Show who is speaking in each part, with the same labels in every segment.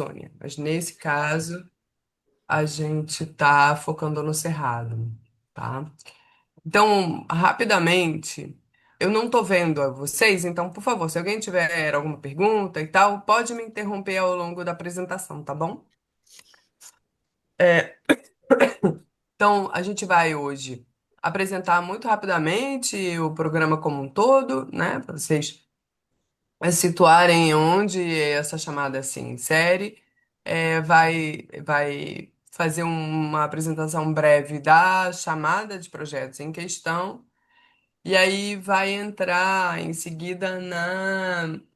Speaker 1: Amazônia, mas nesse caso a gente está focando no Cerrado, tá? Então, rapidamente, eu não estou vendo a vocês, então, por favor, se alguém tiver alguma pergunta e tal, pode me interromper ao longo da apresentação, tá bom? É, então, a gente vai hoje apresentar muito rapidamente o programa como um todo, né, para vocês situarem onde essa chamada se insere. Vai fazer uma apresentação breve da chamada de projetos em questão. E aí vai entrar em seguida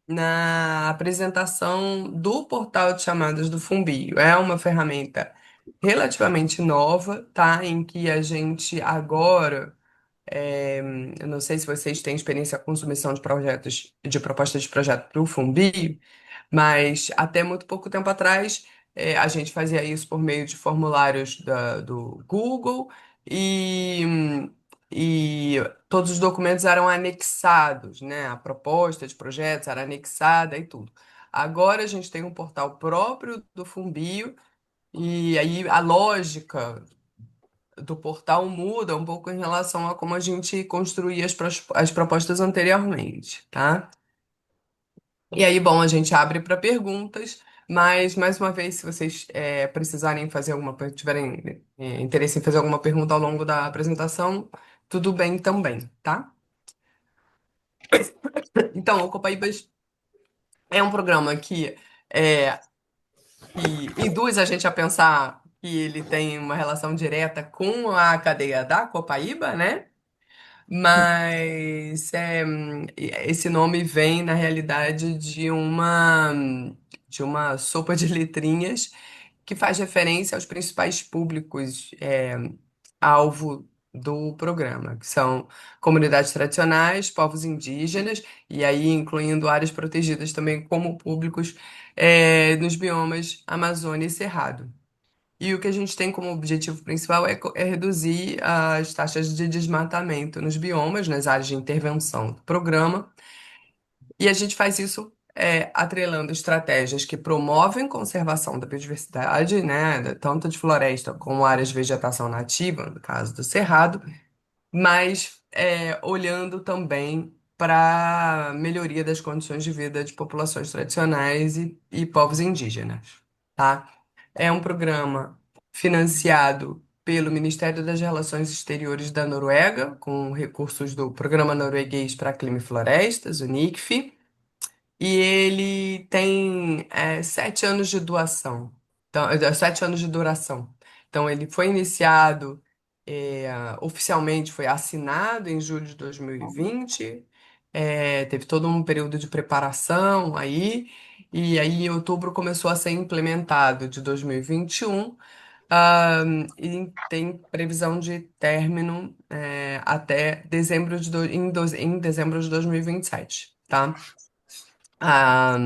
Speaker 1: na apresentação do portal de chamadas do Fumbio. É uma ferramenta relativamente nova, tá? Em que a gente agora, eu não sei se vocês têm experiência com submissão de projetos, de propostas de projeto para o Fumbio, mas até muito pouco tempo atrás, a gente fazia isso por meio de formulários do Google e todos os documentos eram anexados, né? A proposta de projetos era anexada e tudo. Agora a gente tem um portal próprio do Fumbio e aí a lógica do portal muda um pouco em relação a como a gente construía as propostas anteriormente, tá? E aí, bom, a gente abre para perguntas, mas mais uma vez, se vocês precisarem fazer tiverem interesse em fazer alguma pergunta ao longo da apresentação, tudo bem também, tá? Então, o Copaíbas é um programa é, que induz a gente a pensar que ele tem uma relação direta com a cadeia da Copaíba, né? Mas esse nome vem, na realidade, de uma sopa de letrinhas que faz referência aos principais públicos alvo do programa, que são comunidades tradicionais, povos indígenas, e aí incluindo áreas protegidas também como públicos nos biomas Amazônia e Cerrado. E o que a gente tem como objetivo principal é reduzir as taxas de desmatamento nos biomas, nas áreas de intervenção do programa. E a gente faz isso atrelando estratégias que promovem conservação da biodiversidade, né, tanto de floresta como áreas de vegetação nativa, no caso do cerrado, mas olhando também para a melhoria das condições de vida de populações tradicionais e povos indígenas, tá? É um programa financiado pelo Ministério das Relações Exteriores da Noruega, com recursos do Programa Norueguês para Clima e Florestas, o NICFI, e ele tem 7 anos de doação. Então, 7 anos de duração. Então, ele foi iniciado, oficialmente foi assinado em julho de 2020. Teve todo um período de preparação aí, e aí em outubro começou a ser implementado de 2021, e tem previsão de término até dezembro em dezembro de 2027, tá? Ah,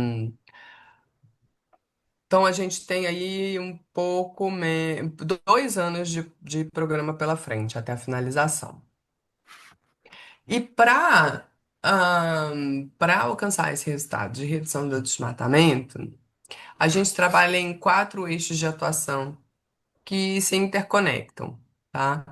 Speaker 1: então a gente tem aí 2 anos de programa pela frente, até a finalização. E para alcançar esse resultado de redução do desmatamento, a gente trabalha em 4 eixos de atuação que se interconectam, tá?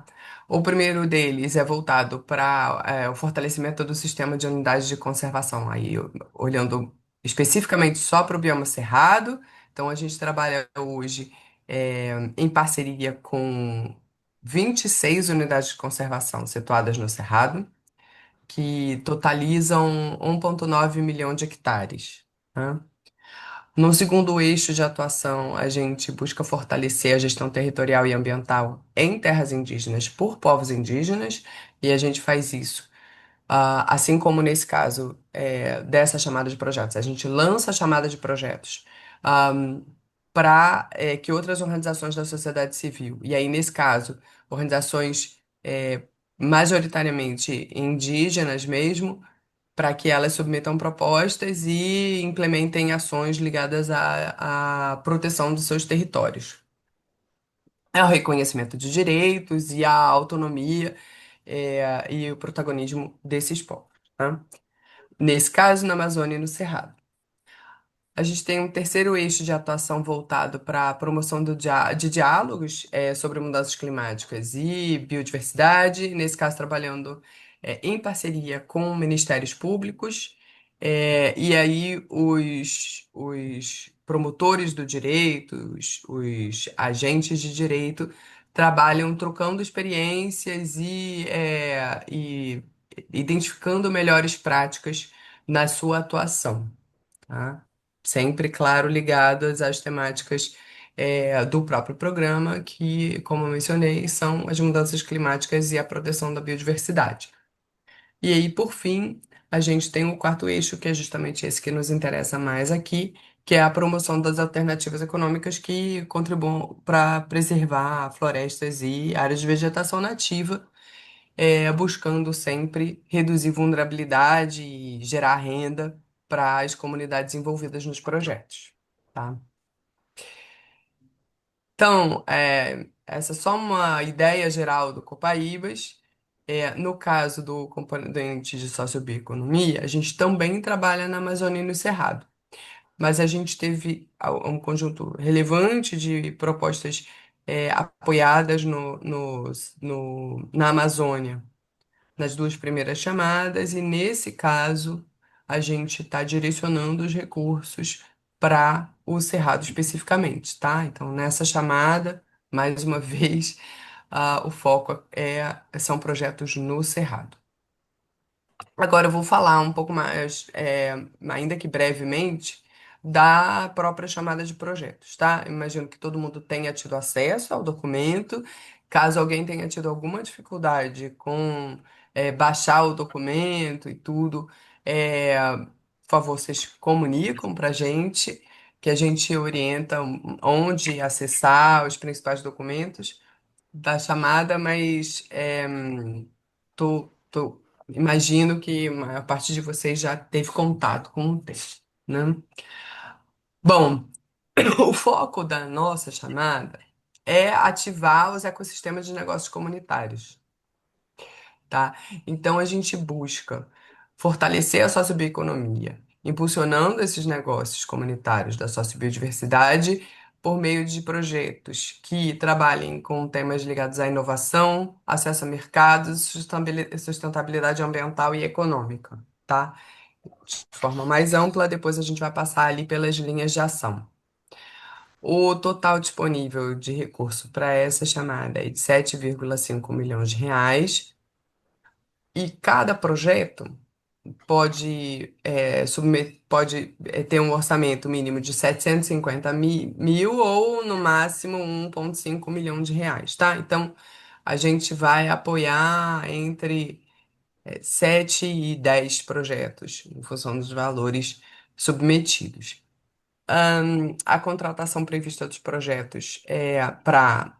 Speaker 1: O primeiro deles é voltado para o fortalecimento do sistema de unidades de conservação, aí olhando especificamente só para o bioma cerrado. Então, a gente trabalha hoje em parceria com 26 unidades de conservação situadas no cerrado, que totalizam 1,9 milhão de hectares, né? No segundo eixo de atuação, a gente busca fortalecer a gestão territorial e ambiental em terras indígenas por povos indígenas, e a gente faz isso, assim como nesse caso, dessa chamada de projetos. A gente lança a chamada de projetos para que outras organizações da sociedade civil, e aí nesse caso, organizações majoritariamente indígenas mesmo, para que elas submetam propostas e implementem ações ligadas à proteção dos seus territórios. É o reconhecimento de direitos e a autonomia, e o protagonismo desses povos, tá? Nesse caso, na Amazônia e no Cerrado. A gente tem um terceiro eixo de atuação voltado para a promoção de diálogos sobre mudanças climáticas e biodiversidade, nesse caso trabalhando em parceria com ministérios públicos. E aí os promotores do direito, os agentes de direito, trabalham trocando experiências e identificando melhores práticas na sua atuação, tá? Sempre, claro, ligadas às temáticas do próprio programa, que, como eu mencionei, são as mudanças climáticas e a proteção da biodiversidade. E aí, por fim, a gente tem o quarto eixo, que é justamente esse que nos interessa mais aqui, que é a promoção das alternativas econômicas que contribuam para preservar florestas e áreas de vegetação nativa, buscando sempre reduzir vulnerabilidade e gerar renda para as comunidades envolvidas nos projetos, tá? Então, essa é só uma ideia geral do Copaíbas. No caso do componente de sociobioeconomia, a gente também trabalha na Amazônia e no Cerrado, mas a gente teve um conjunto relevante de propostas apoiadas na Amazônia nas duas primeiras chamadas, e nesse caso a gente está direcionando os recursos para o Cerrado especificamente, tá? Então, nessa chamada, mais uma vez, o foco são projetos no Cerrado. Agora eu vou falar um pouco mais, ainda que brevemente, da própria chamada de projetos, tá? Imagino que todo mundo tenha tido acesso ao documento. Caso alguém tenha tido alguma dificuldade com baixar o documento e tudo, por favor, vocês comunicam para a gente, que a gente orienta onde acessar os principais documentos da chamada, mas imagino que a partir de vocês já teve contato com o texto, né? Bom, o foco da nossa chamada é ativar os ecossistemas de negócios comunitários, tá? Então a gente busca fortalecer a sociobioeconomia, impulsionando esses negócios comunitários da sociobiodiversidade por meio de projetos que trabalhem com temas ligados à inovação, acesso a mercados, sustentabilidade ambiental e econômica, tá? De forma mais ampla, depois a gente vai passar ali pelas linhas de ação. O total disponível de recurso para essa chamada é de 7,5 milhões de reais. E cada projeto pode ter um orçamento mínimo de 750 mil ou no máximo 1,5 milhão de reais, tá? Então a gente vai apoiar entre 7 e 10 projetos, em função dos valores submetidos. A contratação prevista dos projetos é para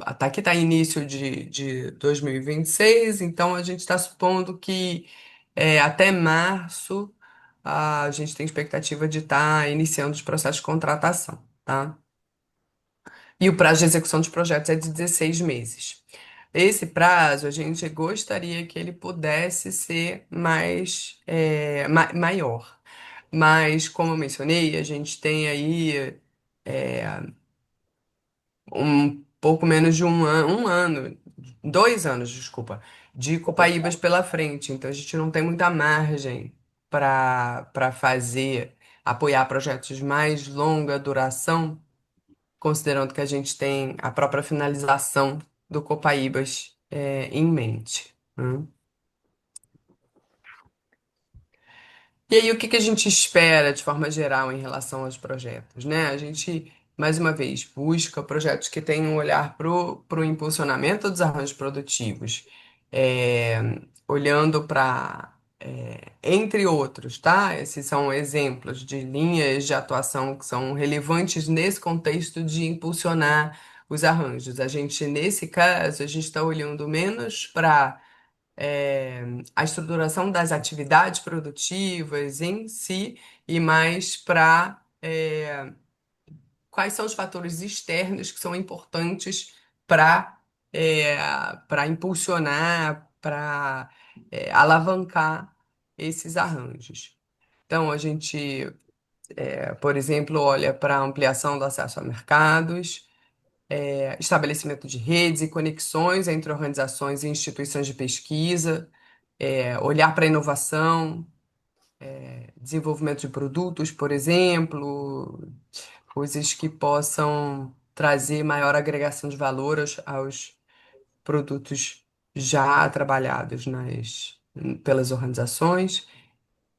Speaker 1: Até que está início de 2026, então a gente está supondo que até março a gente tem expectativa de estar iniciando os processos de contratação, tá? E o prazo de execução dos projetos é de 16 meses. Esse prazo a gente gostaria que ele pudesse ser maior, mas como eu mencionei, a gente tem aí um pouco menos de um ano, 2 anos, desculpa, de Copaíbas pela frente. Então a gente não tem muita margem para apoiar projetos de mais longa duração, considerando que a gente tem a própria finalização do Copaíbas em mente, né? E aí, o que que a gente espera de forma geral em relação aos projetos, né? A gente, mais uma vez, busca projetos que tenham um olhar para o impulsionamento dos arranjos produtivos, olhando para, entre outros, tá? Esses são exemplos de linhas de atuação que são relevantes nesse contexto de impulsionar os arranjos. Nesse caso, a gente está olhando menos para é, a estruturação das atividades produtivas em si e mais para quais são os fatores externos que são importantes para para impulsionar, para alavancar esses arranjos. Então, a gente Por exemplo, olha para a ampliação do acesso a mercados, estabelecimento de redes e conexões entre organizações e instituições de pesquisa, olhar para a inovação, desenvolvimento de produtos, por exemplo, coisas que possam trazer maior agregação de valor aos produtos já trabalhados pelas organizações.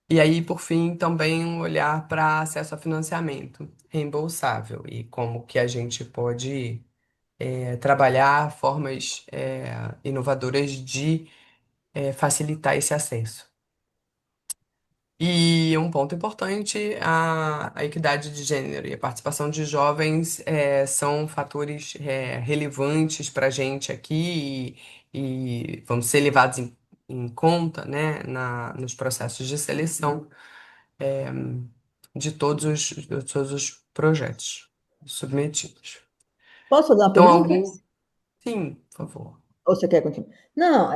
Speaker 1: E aí, por fim, também um olhar para acesso a financiamento reembolsável e como que a gente pode trabalhar formas inovadoras de facilitar esse acesso. E um ponto importante, a equidade de gênero e a participação de jovens são fatores relevantes para a gente aqui e vão ser levados em conta, né, nos processos de seleção de todos os projetos submetidos.
Speaker 2: Posso fazer uma
Speaker 1: Então,
Speaker 2: pergunta?
Speaker 1: sim, por favor.
Speaker 2: Ou você quer continuar? Não,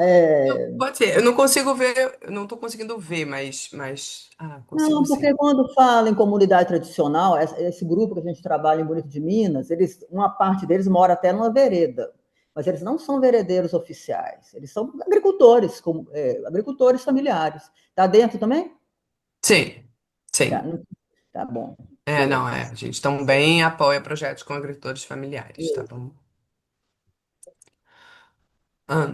Speaker 1: Pode ser. Eu não consigo ver, eu não estou conseguindo ver, consigo
Speaker 2: não, porque
Speaker 1: sim.
Speaker 2: quando fala em comunidade tradicional, esse grupo que a gente trabalha em Bonito de Minas, uma parte deles mora até numa vereda, mas eles não são veredeiros oficiais, eles são agricultores, agricultores familiares. Está dentro também?
Speaker 1: Sim,
Speaker 2: Tá,
Speaker 1: sim.
Speaker 2: tá bom.
Speaker 1: Não,
Speaker 2: Boa.
Speaker 1: a gente também apoia projetos com agricultores familiares, tá bom? Ah,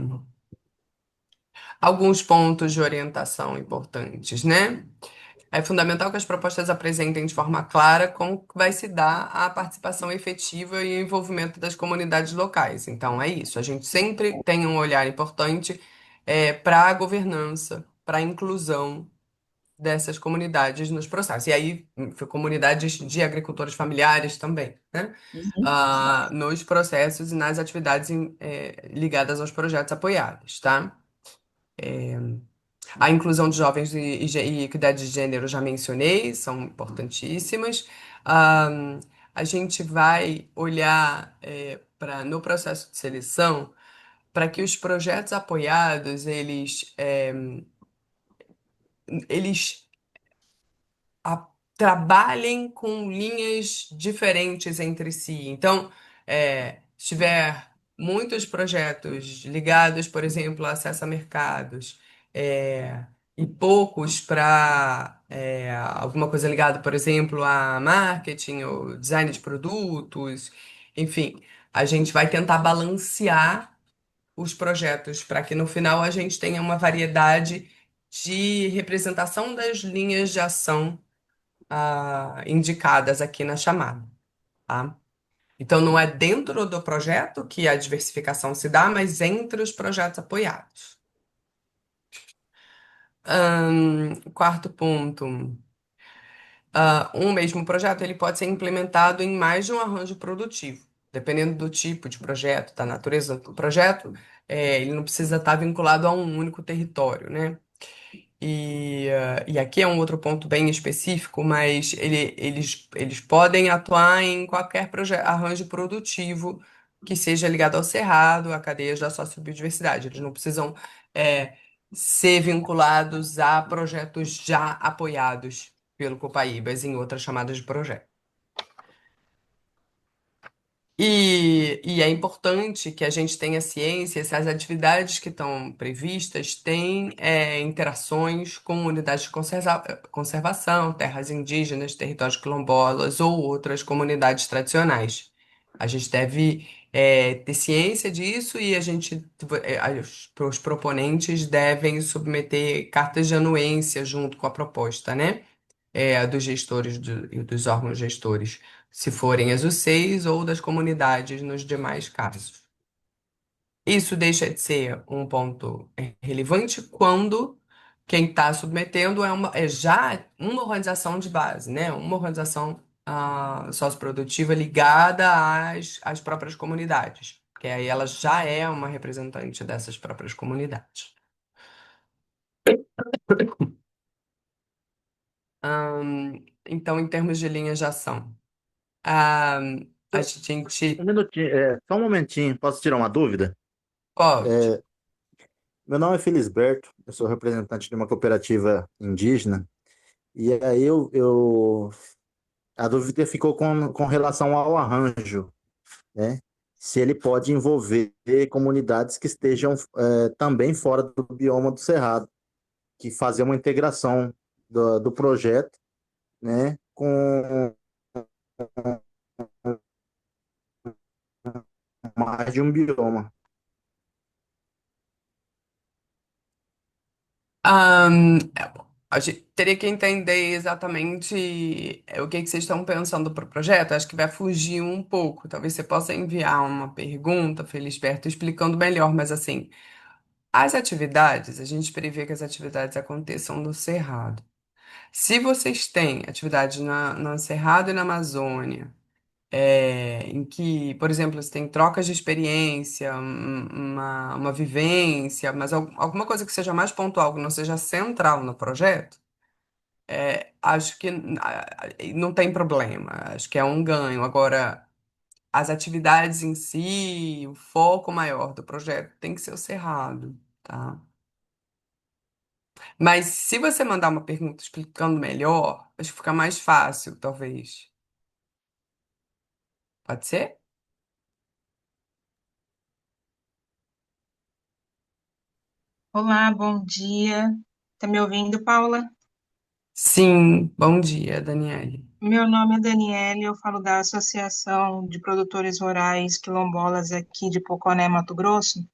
Speaker 1: alguns pontos de orientação importantes, né? É fundamental que as propostas apresentem de forma clara como que vai se dar a participação efetiva e o envolvimento das comunidades locais. Então, é isso. A gente sempre tem um olhar importante para a governança, para a inclusão dessas comunidades nos processos. E aí, comunidades de agricultores familiares também, né?
Speaker 2: Uhum.
Speaker 1: Nos processos e nas atividades ligadas aos projetos apoiados, tá? A inclusão de jovens e equidade de gênero, eu já mencionei, são importantíssimas. Ah, a gente vai olhar no processo de seleção para que os projetos apoiados, eles trabalhem com linhas diferentes entre si. Então, se tiver muitos projetos ligados, por exemplo, a acesso a mercados, e poucos para alguma coisa ligada, por exemplo, a marketing ou design de produtos, enfim, a gente vai tentar balancear os projetos para que no final a gente tenha uma variedade de representação das linhas de ação indicadas aqui na chamada, tá? Então, não é dentro do projeto que a diversificação se dá, mas entre os projetos apoiados. Quarto ponto. Um mesmo projeto ele pode ser implementado em mais de um arranjo produtivo. Dependendo do tipo de projeto, da natureza do projeto, ele não precisa estar vinculado a um único território, né? E aqui é um outro ponto bem específico, mas eles podem atuar em qualquer arranjo produtivo que seja ligado ao cerrado, a cadeias da sociobiodiversidade. Eles não precisam é, ser vinculados a projetos já apoiados pelo Copaíbas em outras chamadas de projeto. E é importante que a gente tenha ciência se as atividades que estão previstas têm interações com unidades de conservação, terras indígenas, territórios quilombolas ou outras comunidades tradicionais. A gente deve ter ciência disso e os proponentes devem submeter cartas de anuência junto com a proposta, né? Dos gestores e dos órgãos gestores, se forem as UCs ou das comunidades nos demais casos. Isso deixa de ser um ponto relevante quando quem está submetendo é já uma organização de base, né? Uma organização socioprodutiva ligada às próprias comunidades, porque aí ela já é uma representante dessas próprias comunidades. Então, em termos de linhas de ação. A, a
Speaker 3: Um
Speaker 1: gente
Speaker 3: minutinho, só um momentinho, posso tirar uma dúvida?
Speaker 1: pode.
Speaker 3: Meu nome é Felisberto, eu sou representante de uma cooperativa indígena, e aí A dúvida ficou com relação ao arranjo, né? Se ele pode envolver comunidades que estejam também fora do bioma do Cerrado, que fazer uma integração do projeto, né, com mais de um bioma.
Speaker 1: A gente teria que entender exatamente o que que vocês estão pensando para o projeto. Acho que vai fugir um pouco. Talvez você possa enviar uma pergunta, Felisberto, explicando melhor, mas assim, as atividades, a gente prevê que as atividades aconteçam no Cerrado. Se vocês têm atividades no Cerrado e na Amazônia, em que, por exemplo, você tem trocas de experiência, uma vivência, mas alguma coisa que seja mais pontual, que não seja central no projeto, acho que não tem problema, acho que é um ganho. Agora, as atividades em si, o foco maior do projeto tem que ser o Cerrado, tá? Mas se você mandar uma pergunta explicando melhor, acho que fica mais fácil, talvez. Pode ser?
Speaker 4: Olá, bom dia. Tá me ouvindo, Paula?
Speaker 1: Sim, bom dia, Daniele.
Speaker 4: Meu nome é Daniele, eu falo da Associação de Produtores Rurais Quilombolas aqui de Poconé, Mato Grosso,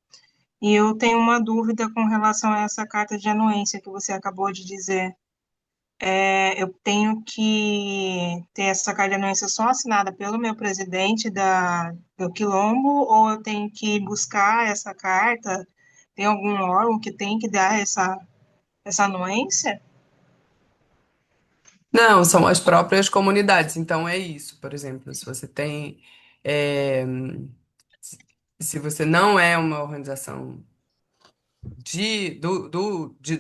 Speaker 4: e eu tenho uma dúvida com relação a essa carta de anuência que você acabou de dizer. Eu tenho que ter essa carta de anuência só assinada pelo meu presidente do Quilombo, ou eu tenho que buscar essa carta? Tem algum órgão que tem que dar essa anuência?
Speaker 1: Não, são as próprias comunidades. Então é isso. Por exemplo, se você tem, é, se se você não é uma organização de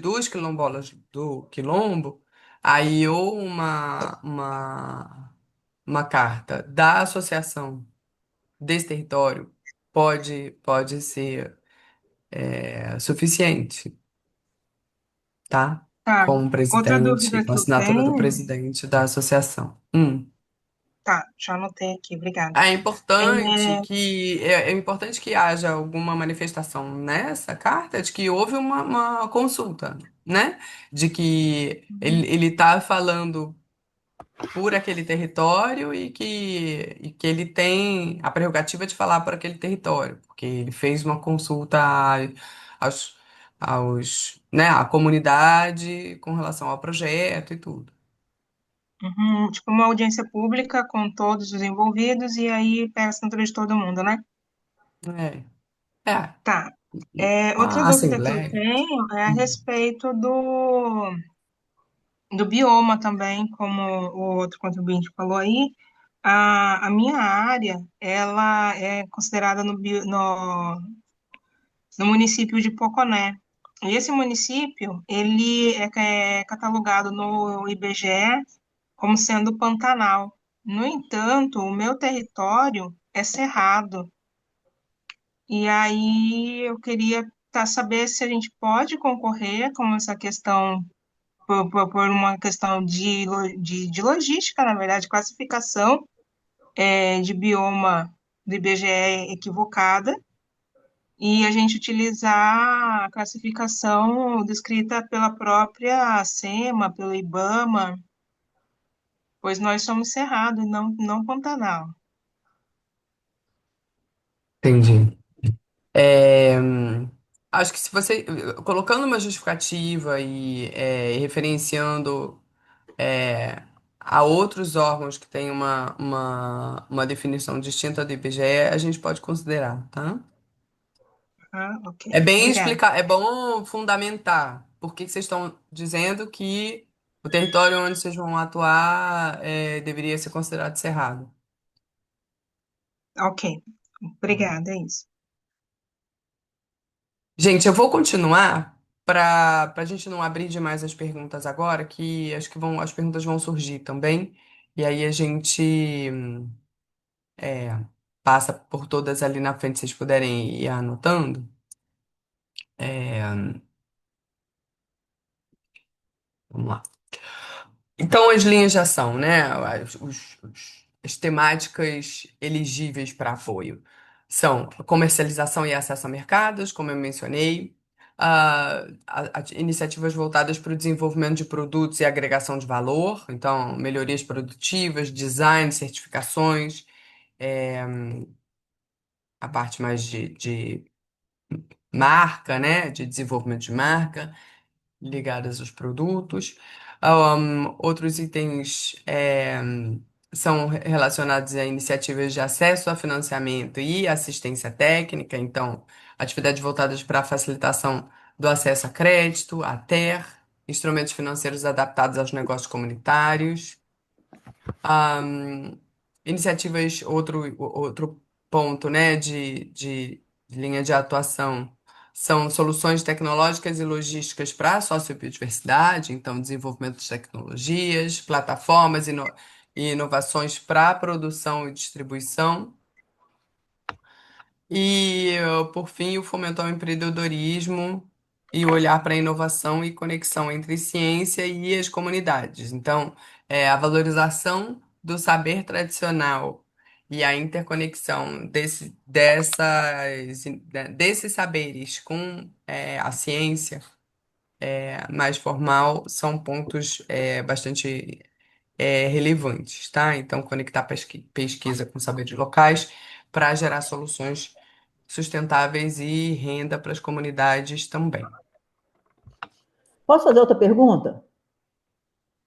Speaker 1: duas quilombolas do quilombo, aí ou uma carta da associação desse território pode ser suficiente, tá?
Speaker 4: Tá.
Speaker 1: Com o
Speaker 4: Outra
Speaker 1: presidente,
Speaker 4: dúvida
Speaker 1: com a
Speaker 4: que eu
Speaker 1: assinatura do
Speaker 4: tenho,
Speaker 1: presidente da associação.
Speaker 4: tá, já anotei aqui, obrigada. É,
Speaker 1: É importante que haja alguma manifestação nessa carta de que houve uma consulta, né? De que ele está falando por aquele território e que ele tem a prerrogativa de falar por aquele território, porque ele fez uma consulta aos, né, à comunidade com relação ao projeto e tudo.
Speaker 4: tipo uma audiência pública com todos os envolvidos e aí pega a assinatura de todo mundo, né?
Speaker 1: É,
Speaker 4: Tá. Outra
Speaker 1: a
Speaker 4: dúvida que eu
Speaker 1: assembleia.
Speaker 4: tenho é a respeito do bioma também, como o outro contribuinte falou aí. A minha área, ela é considerada no município de Poconé. E esse município, ele é catalogado no IBGE como sendo Pantanal. No entanto, o meu território é cerrado. E aí eu queria saber se a gente pode concorrer com essa questão, por uma questão de logística, na verdade, classificação de bioma do IBGE equivocada, e a gente utilizar a classificação descrita pela própria SEMA, pelo IBAMA, pois nós somos cerrado e não Pantanal.
Speaker 1: Entendi. É, acho que se você colocando uma justificativa e referenciando a outros órgãos que têm uma definição distinta do IBGE, a gente pode considerar, tá?
Speaker 4: Ah, ok.
Speaker 1: É bem
Speaker 4: Obrigada.
Speaker 1: explicar, é bom fundamentar por que que vocês estão dizendo que o território onde vocês vão atuar deveria ser considerado cerrado.
Speaker 4: Ok. Obrigada, é isso.
Speaker 1: Gente, eu vou continuar para a gente não abrir demais as perguntas agora, que acho que as perguntas vão surgir também. E aí a gente é, passa por todas ali na frente, se vocês puderem ir anotando. É, vamos lá. Então, as linhas de ação, né? As temáticas elegíveis para apoio são comercialização e acesso a mercados, como eu mencionei, iniciativas voltadas para o desenvolvimento de produtos e agregação de valor, então, melhorias produtivas, design, certificações, é, a parte mais de marca, né? De desenvolvimento de marca ligadas aos produtos. Outros itens são relacionados a iniciativas de acesso a financiamento e assistência técnica, então, atividades voltadas para a facilitação do acesso a crédito, a TER, instrumentos financeiros adaptados aos negócios comunitários. Ahm, Iniciativas, outro ponto, né, de linha de atuação são soluções tecnológicas e logísticas para a sociobiodiversidade, então desenvolvimento de tecnologias, plataformas e inovações para produção e distribuição. E, por fim, o fomento ao empreendedorismo e o olhar para a inovação e conexão entre ciência e as comunidades. Então, a valorização do saber tradicional e a interconexão desses saberes com a ciência mais formal são pontos bastante relevantes, tá? Então, conectar pesquisa com saberes locais para gerar soluções sustentáveis e renda para as comunidades também.
Speaker 2: Posso fazer outra pergunta?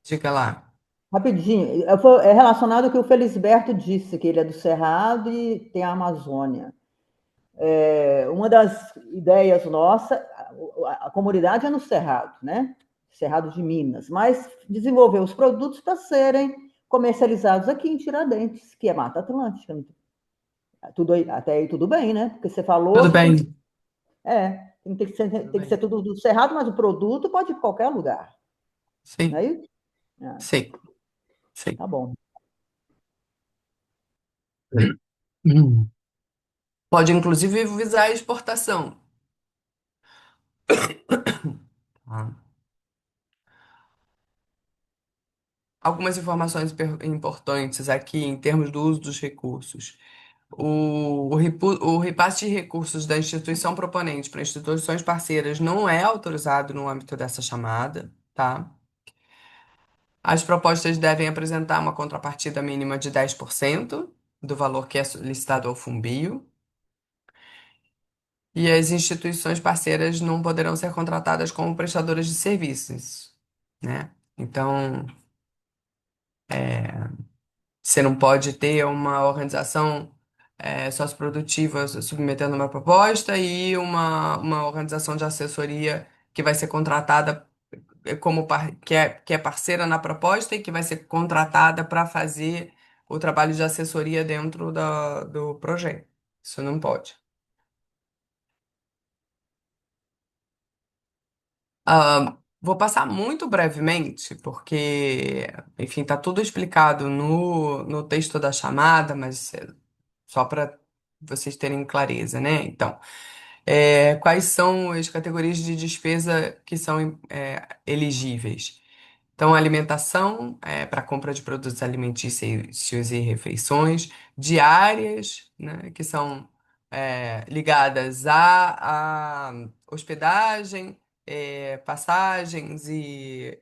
Speaker 1: Diga lá.
Speaker 2: Rapidinho. É relacionado ao que o Felisberto disse, que ele é do Cerrado e tem a Amazônia. Uma das ideias nossa, a comunidade é no Cerrado, né? Cerrado de Minas, mas desenvolver os produtos para serem comercializados aqui em Tiradentes, que é Mata Atlântica. Tudo aí, até aí tudo bem, né? Porque você
Speaker 1: Tudo
Speaker 2: falou que
Speaker 1: bem? Tudo
Speaker 2: tem que ser
Speaker 1: bem.
Speaker 2: tudo do Cerrado, mas o produto pode ir para qualquer lugar, não
Speaker 1: Sim,
Speaker 2: é isso? Ah,
Speaker 1: sim, sim.
Speaker 2: tá bom.
Speaker 1: Hum. Pode inclusive visar a exportação. Tá? Algumas informações importantes aqui em termos do uso dos recursos. O repasse de recursos da instituição proponente para instituições parceiras não é autorizado no âmbito dessa chamada, tá? As propostas devem apresentar uma contrapartida mínima de 10% do valor que é solicitado ao Fumbio, e as instituições parceiras não poderão ser contratadas como prestadoras de serviços, né? Então, você não pode ter uma organização socioprodutiva submetendo uma proposta e uma organização de assessoria que vai ser contratada que é parceira na proposta e que vai ser contratada para fazer o trabalho de assessoria dentro do projeto. Isso não pode. Vou passar muito brevemente, porque, enfim, está tudo explicado no texto da chamada, mas só para vocês terem clareza, né? Então, quais são as categorias de despesa que são elegíveis? Então, alimentação, para compra de produtos alimentícios e refeições, diárias, né, que são ligadas à hospedagem, passagens e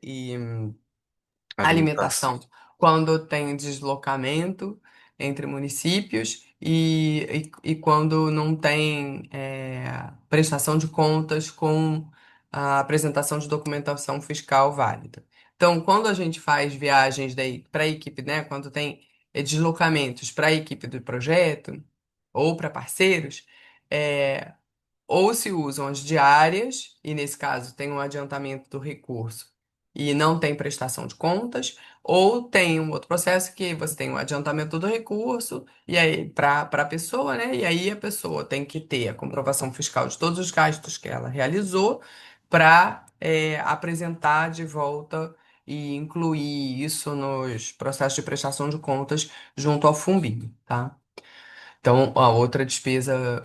Speaker 3: Alimentação.
Speaker 1: alimentação quando tem deslocamento entre municípios e quando não tem prestação de contas com a apresentação de documentação fiscal válida. Então, quando a gente faz viagens para a equipe, né, quando tem deslocamentos para a equipe do projeto ou para parceiros, é, ou se usam as diárias, e nesse caso tem um adiantamento do recurso e não tem prestação de contas, ou tem um outro processo que você tem o adiantamento do recurso, e aí para a pessoa, né? E aí a pessoa tem que ter a comprovação fiscal de todos os gastos que ela realizou para apresentar de volta e incluir isso nos processos de prestação de contas junto ao Funbim, tá? Então, a outra despesa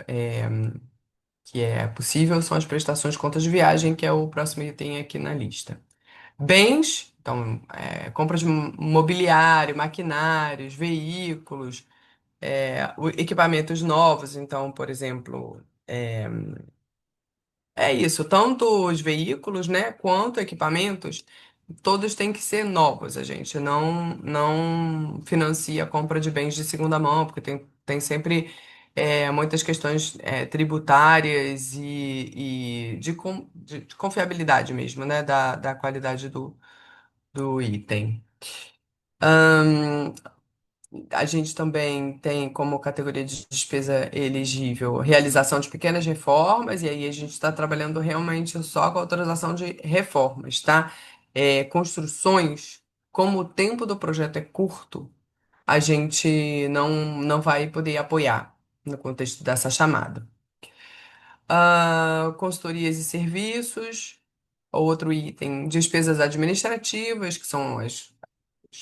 Speaker 1: que é possível são as prestações de contas de viagem, que é o próximo item aqui na lista. Bens, Então, compra de mobiliário, maquinários, veículos, equipamentos novos. Então, por exemplo, é isso, tanto os veículos, né, quanto equipamentos, todos têm que ser novos. A gente não financia a compra de bens de segunda mão, porque tem sempre muitas questões tributárias e de confiabilidade mesmo, né, da qualidade do item. A gente também tem como categoria de despesa elegível realização de pequenas reformas, e aí a gente está trabalhando realmente só com autorização de reformas, tá? Construções, como o tempo do projeto é curto, a gente não vai poder apoiar no contexto dessa chamada. Consultorias e serviços, outro item, despesas administrativas, que são as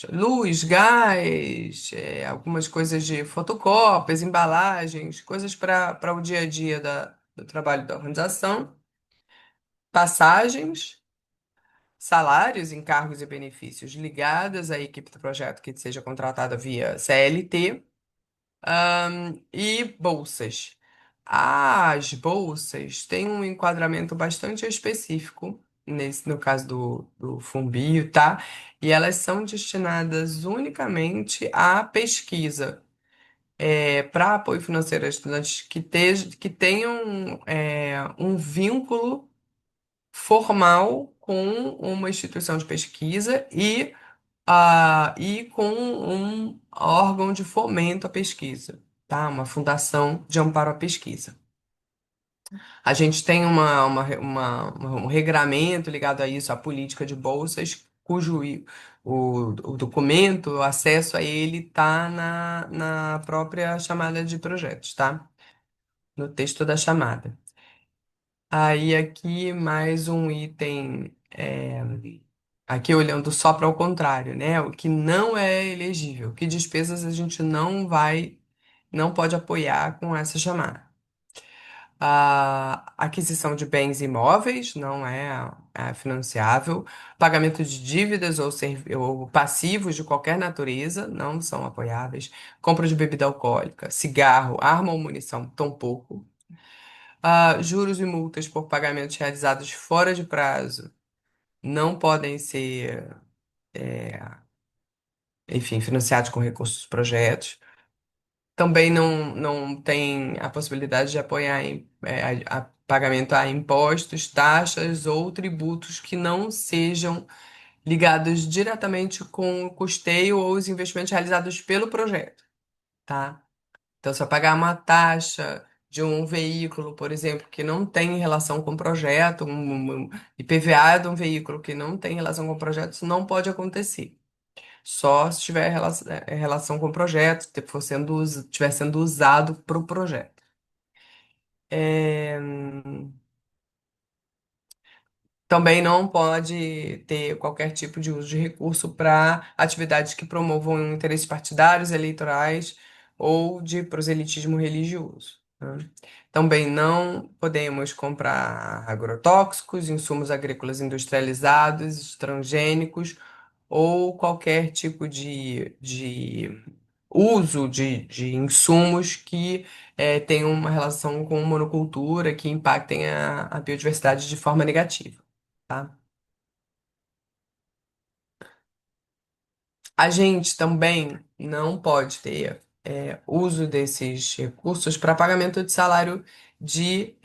Speaker 1: luz, gás, algumas coisas de fotocópias, embalagens, coisas para o dia a dia do trabalho da organização, passagens, salários, encargos e benefícios ligados à equipe do projeto que seja contratada via CLT, e bolsas. As bolsas têm um enquadramento bastante específico, no caso do Fumbio, tá? E elas são destinadas unicamente à pesquisa, para apoio financeiro a estudantes que tenham um vínculo formal com uma instituição de pesquisa e com um órgão de fomento à pesquisa, tá? Uma fundação de amparo à pesquisa. A gente tem um regramento ligado a isso, a política de bolsas, o documento, o acesso a ele está na própria chamada de projetos, tá? No texto da chamada. Aí aqui mais um item, aqui olhando só para o contrário, né? O que não é elegível, que despesas a gente não pode apoiar com essa chamada. A aquisição de bens imóveis não é financiável. Pagamento de dívidas ou passivos de qualquer natureza não são apoiáveis. Compra de bebida alcoólica, cigarro, arma ou munição, tampouco. Juros e multas por pagamentos realizados fora de prazo não podem ser, enfim, financiados com recursos dos projetos. Também não tem a possibilidade de apoiar a pagamento a impostos, taxas ou tributos que não sejam ligados diretamente com o custeio ou os investimentos realizados pelo projeto, tá? Então, se eu pagar uma taxa de um veículo, por exemplo, que não tem relação com o projeto, IPVA de um veículo que não tem relação com o projeto, isso não pode acontecer. Só se tiver relação com o projeto, estiver sendo usado para o projeto. É, Também não pode ter qualquer tipo de uso de recurso para atividades que promovam interesses partidários, eleitorais ou de proselitismo religioso, né? Também não podemos comprar agrotóxicos, insumos agrícolas industrializados, transgênicos ou qualquer tipo de uso de insumos que tenham uma relação com monocultura, que impactem a biodiversidade de forma negativa, tá? A gente também não pode ter uso desses recursos para pagamento de salário de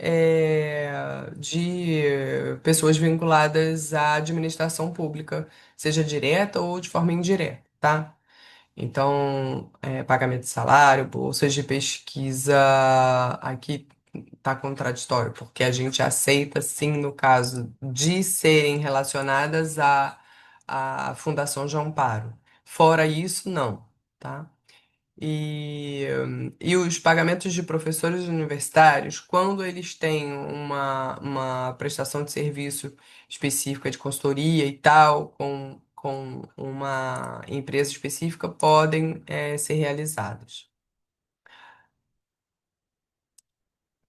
Speaker 1: pessoas vinculadas à administração pública, seja direta ou de forma indireta, tá? Então, pagamento de salário, bolsas de pesquisa, aqui está contraditório, porque a gente aceita, sim, no caso de serem relacionadas à Fundação João Amparo. Fora isso, não, tá? E os pagamentos de professores universitários, quando eles têm uma prestação de serviço específica de consultoria e tal, com uma empresa específica, podem, ser realizados.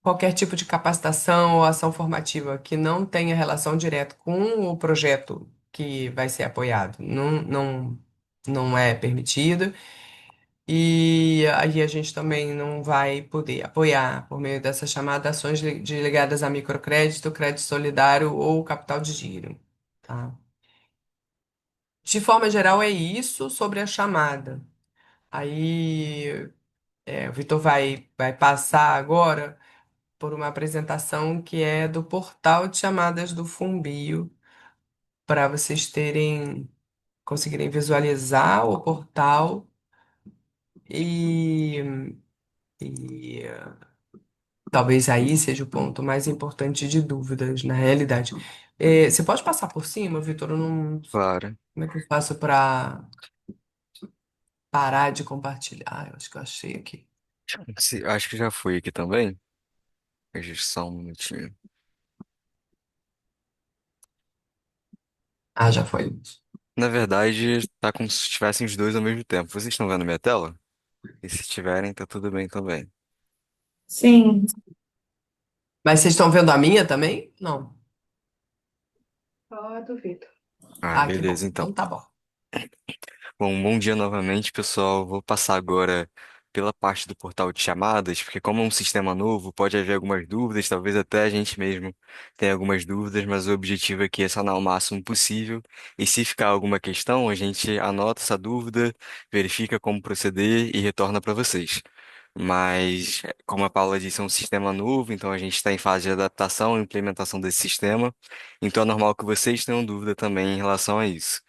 Speaker 1: Qualquer tipo de capacitação ou ação formativa que não tenha relação direta com o projeto que vai ser apoiado. Não é permitido. E aí a gente também não vai poder apoiar por meio dessa chamada ações ligadas a microcrédito, crédito solidário ou capital de giro, tá? De forma geral é isso sobre a chamada. Aí o Vitor vai passar agora por uma apresentação que é do portal de chamadas do Fumbio, para vocês conseguirem visualizar o portal e, e talvez aí seja o ponto mais importante de dúvidas, na realidade. Você pode passar por cima, Vitor? Eu não,
Speaker 5: Claro.
Speaker 1: como é que eu faço para parar de compartilhar? Eu acho que eu achei aqui.
Speaker 5: Acho que já foi aqui também. Só um minutinho.
Speaker 1: Ah, já foi.
Speaker 5: Na verdade, tá como se estivessem os dois ao mesmo tempo. Vocês estão vendo minha tela? E se tiverem, tá tudo bem também.
Speaker 4: Sim,
Speaker 1: Mas vocês estão vendo a minha também? Não.
Speaker 4: só duvido.
Speaker 5: Ah,
Speaker 1: Ah, que bom.
Speaker 5: beleza, então.
Speaker 1: Então tá bom.
Speaker 5: Bom, bom dia novamente, pessoal. Vou passar agora pela parte do portal de chamadas, porque como é um sistema novo, pode haver algumas dúvidas, talvez até a gente mesmo tenha algumas dúvidas, mas o objetivo aqui é sanar o máximo possível. E se ficar alguma questão, a gente anota essa dúvida, verifica como proceder e retorna para vocês. Mas, como a Paula disse, é um sistema novo, então a gente está em fase de adaptação e implementação desse sistema. Então é normal que vocês tenham dúvida também em relação a isso.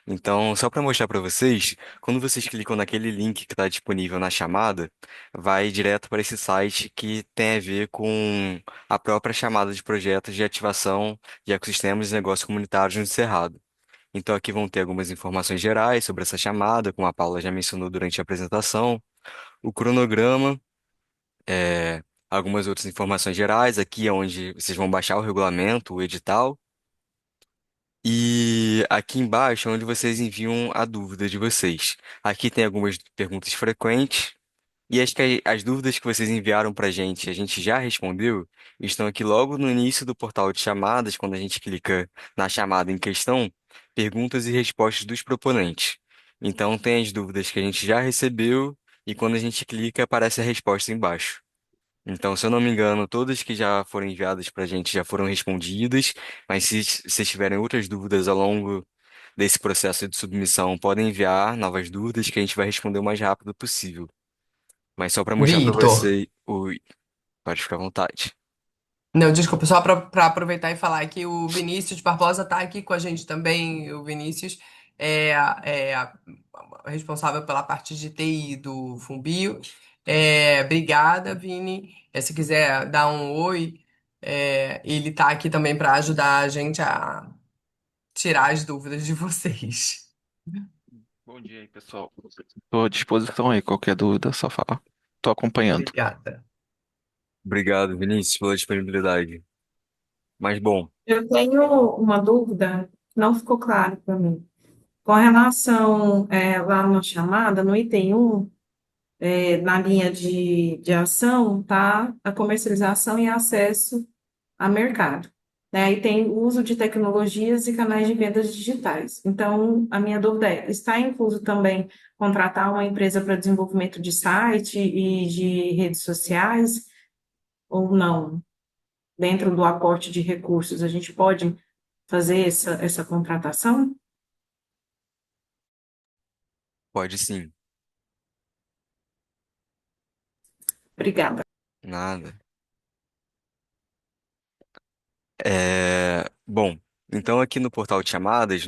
Speaker 5: Então, só para mostrar para vocês, quando vocês clicam naquele link que está disponível na chamada, vai direto para esse site que tem a ver com a própria chamada de projetos de ativação de ecossistemas e negócios comunitários no Cerrado. Então, aqui vão ter algumas informações gerais sobre essa chamada, como a Paula já mencionou durante a apresentação, o cronograma, algumas outras informações gerais. Aqui é onde vocês vão baixar o regulamento, o edital. E aqui embaixo é onde vocês enviam a dúvida de vocês. Aqui tem algumas perguntas frequentes. E acho que as dúvidas que vocês enviaram para a gente já respondeu, estão aqui logo no início do portal de chamadas, quando a gente clica na chamada em questão, perguntas e respostas dos proponentes. Então tem as dúvidas que a gente já recebeu, e quando a gente clica, aparece a resposta embaixo. Então, se eu não me engano, todas que já foram enviadas para a gente já foram respondidas, mas se vocês tiverem outras dúvidas ao longo desse processo de submissão, podem enviar novas dúvidas que a gente vai responder o mais rápido possível. Mas só para mostrar para
Speaker 1: Vitor.
Speaker 5: você, oi, pode ficar à vontade.
Speaker 1: Não, desculpa, só para aproveitar e falar que o Vinícius Barbosa está aqui com a gente também. O Vinícius é responsável pela parte de TI do Fumbio. Obrigada, Vini. Se quiser dar um oi, ele está aqui também para ajudar a gente a tirar as dúvidas de vocês.
Speaker 6: Bom dia aí, pessoal. Estou à disposição aí, qualquer dúvida, é só falar. Estou acompanhando.
Speaker 1: Obrigada.
Speaker 5: Obrigado, Vinícius, pela disponibilidade. Mas bom,
Speaker 4: Eu tenho uma dúvida, que não ficou claro para mim. Com relação lá na chamada, no item 1, na linha de ação, tá a comercialização e acesso a mercado. Né? Aí tem o uso de tecnologias e canais de vendas digitais. Então, a minha dúvida é, está incluso também contratar uma empresa para desenvolvimento de site e de redes sociais ou não? Dentro do aporte de recursos, a gente pode fazer essa contratação?
Speaker 5: pode sim.
Speaker 4: Obrigada.
Speaker 5: Nada. Bom, então aqui no portal de chamadas,